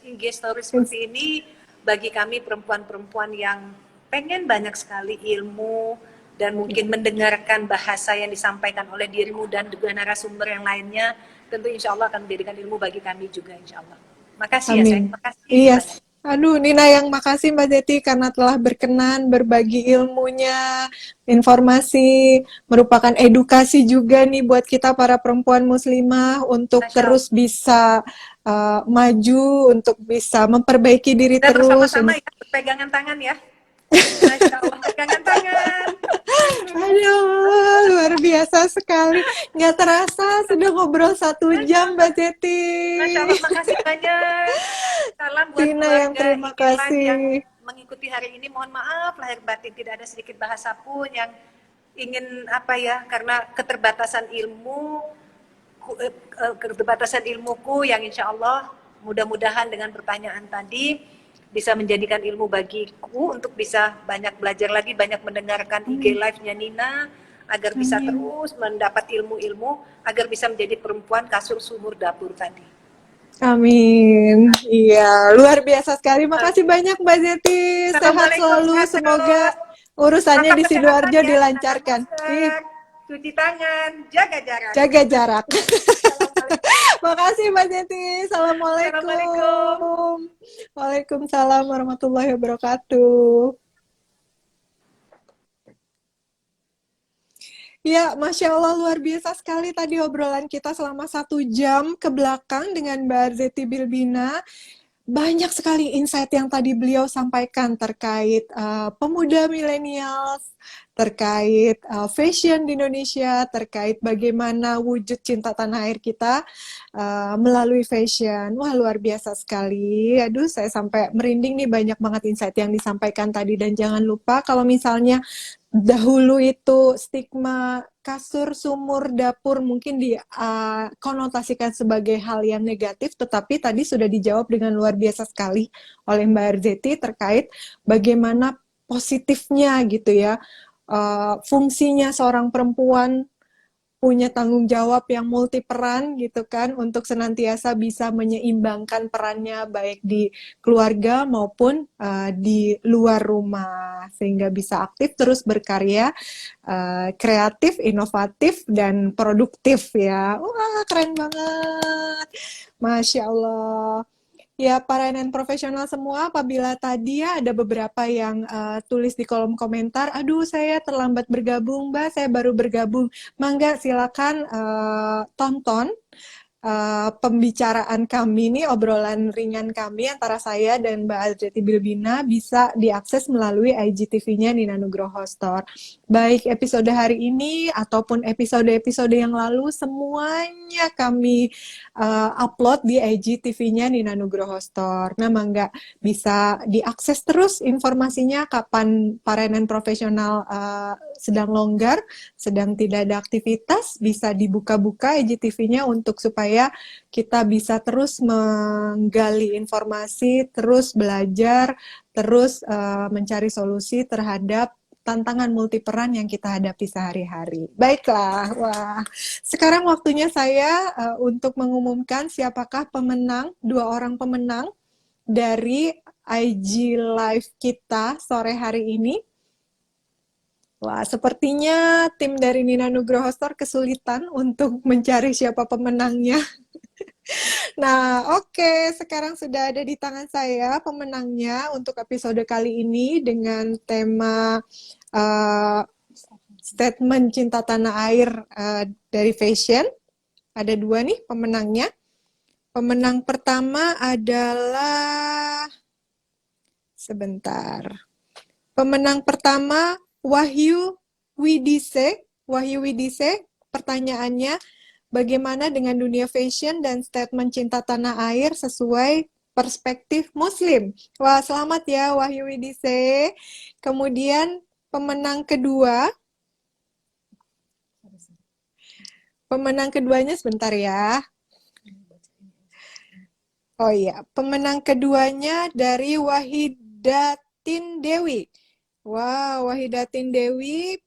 IG story seperti ini. Bagi kami perempuan-perempuan yang pengen banyak sekali ilmu dan mungkin mendengarkan bahasa yang disampaikan oleh dirimu dan juga narasumber yang lainnya, tentu insya Allah akan menjadikan ilmu bagi kami juga insya Allah. Makasih. Amin. Ya sayang, makasih. Iya. Aduh, Nina yang makasih Mbak Zeti karena telah berkenan berbagi ilmunya, informasi, merupakan edukasi juga nih buat kita para perempuan muslimah untuk terus bisa maju, untuk bisa memperbaiki diri dan terus. Bersama-sama ya, pegangan tangan ya. Masya Allah, pegangan tangan. Aduh, luar biasa sekali. Nggak terasa sudah ngobrol 1 jam Mbak Zeti. Masya Allah, makasih banyak. Salam buat Tina yang terima kasih yang mengikuti hari ini. Mohon maaf lahir batin tidak ada sedikit bahasa pun yang ingin karena keterbatasan ilmuku yang insya Allah mudah-mudahan dengan pertanyaan tadi bisa menjadikan ilmu bagiku untuk bisa banyak belajar lagi, banyak mendengarkan IG live-nya Nina, agar bisa terus mendapat ilmu-ilmu, agar bisa menjadi perempuan kasur sumur dapur tadi. Amin. Iya, luar biasa sekali. Makasih banyak Mbak Zeti. Sehat selalu. Semoga urusannya di Sidoarjo dilancarkan. Cuci tangan, jaga jarak. Jaga jarak. Makasih Mbak Zeti. Assalamualaikum. Waalaikumsalam warahmatullahi wabarakatuh. Ya, Masya Allah luar biasa sekali tadi obrolan kita selama 1 jam ke belakang dengan Mbak Zeti Bilbina. Banyak sekali insight yang tadi beliau sampaikan terkait pemuda milenials, terkait fashion di Indonesia, terkait bagaimana wujud cinta tanah air kita melalui fashion. Wah, luar biasa sekali. Aduh, saya sampai merinding nih, banyak banget insight yang disampaikan tadi. Dan jangan lupa kalau misalnya dahulu itu stigma kasur, sumur, dapur mungkin dikonotasikan sebagai hal yang negatif, tetapi tadi sudah dijawab dengan luar biasa sekali oleh Mbak Arzeti terkait bagaimana positifnya gitu ya, fungsinya seorang perempuan punya tanggung jawab yang multi peran gitu kan, untuk senantiasa bisa menyeimbangkan perannya baik di keluarga maupun di luar rumah, sehingga bisa aktif terus berkarya, kreatif, inovatif, dan produktif ya. Wah, keren banget, Masya Allah. Ya, para NN profesional semua, apabila tadi ya ada beberapa yang tulis di kolom komentar, aduh saya terlambat bergabung, Mbak, saya baru bergabung. Mangga, silakan tonton pembicaraan kami nih, obrolan ringan kami antara saya dan Mbak Arzeti Bilbina bisa diakses melalui IGTV-nya Nina Nugroho Store. Baik episode hari ini ataupun episode-episode yang lalu, semuanya kami upload di IGTV-nya Nina Nugroho Store. Nah, mangga bisa diakses terus informasinya kapan parenan profesional sedang longgar, sedang tidak ada aktivitas, bisa dibuka-buka IGTV-nya untuk supaya kita bisa terus menggali informasi, terus belajar, terus mencari solusi terhadap tantangan multiperan yang kita hadapi sehari-hari. Baiklah, wah. Sekarang waktunya saya untuk mengumumkan siapakah pemenang, 2 orang pemenang dari IG Live kita sore hari ini. Wah, sepertinya tim dari Nina Nugroho Store kesulitan untuk mencari siapa pemenangnya. Nah, oke, sekarang sudah ada di tangan saya pemenangnya untuk episode kali ini dengan tema statement cinta tanah air dari fashion. Ada 2 nih pemenangnya. Pemenang pertama adalah, sebentar. Pemenang pertama Wahyu Widise. Wahyu Widise, pertanyaannya, bagaimana dengan dunia fashion dan statement cinta tanah air sesuai perspektif Muslim? Wah, selamat ya Wahyu Widise. Kemudian pemenang kedua, pemenang keduanya sebentar ya. Oh iya, pemenang keduanya dari Wahidatin Dewi. Wow, Wahidatin Dewi,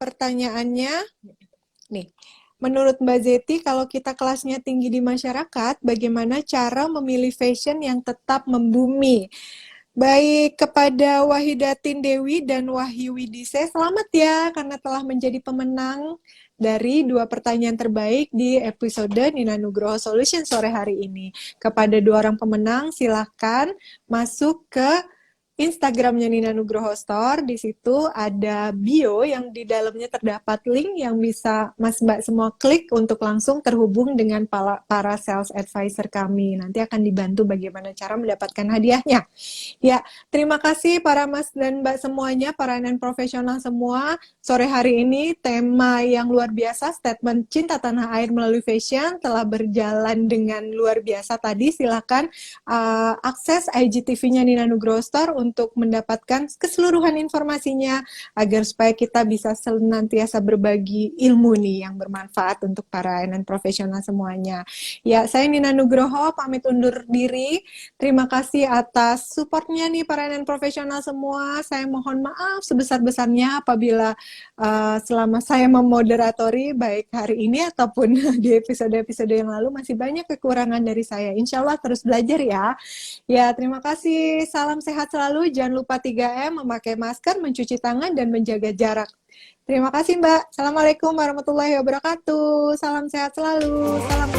pertanyaannya, nih, menurut Mbak Zeti, kalau kita kelasnya tinggi di masyarakat, bagaimana cara memilih fashion yang tetap membumi? Baik, kepada Wahidatin Dewi dan Wahyu Widise, selamat ya, karena telah menjadi pemenang dari 2 pertanyaan terbaik di episode Nina Nugroho Solution sore hari ini. Kepada 2 orang pemenang, silahkan masuk ke Instagramnya Nina Nugroho Store. Di situ ada bio yang di dalamnya terdapat link yang bisa Mas Mbak semua klik untuk langsung terhubung dengan para sales advisor kami. Nanti akan dibantu bagaimana cara mendapatkan hadiahnya. Ya, terima kasih para Mas dan Mbak semuanya, para NN profesional semua. Sore hari ini tema yang luar biasa, statement cinta tanah air melalui fashion, telah berjalan dengan luar biasa tadi. Silakan akses IGTV-nya Nina Nugroho Store untuk mendapatkan keseluruhan informasinya agar supaya kita bisa senantiasa berbagi ilmu nih yang bermanfaat untuk para NN profesional semuanya. Ya, saya Nina Nugroho pamit undur diri. Terima kasih atas supportnya nih para NN profesional semua. Saya mohon maaf sebesar-besarnya apabila selama saya memoderatori baik hari ini ataupun di episode-episode yang lalu masih banyak kekurangan dari saya. Insya Allah terus belajar ya. Ya, terima kasih. Salam sehat selalu. Jangan lupa 3M, memakai masker, mencuci tangan, dan menjaga jarak. Terima kasih, Mbak. Assalamualaikum warahmatullahi wabarakatuh. Salam sehat selalu. Salam.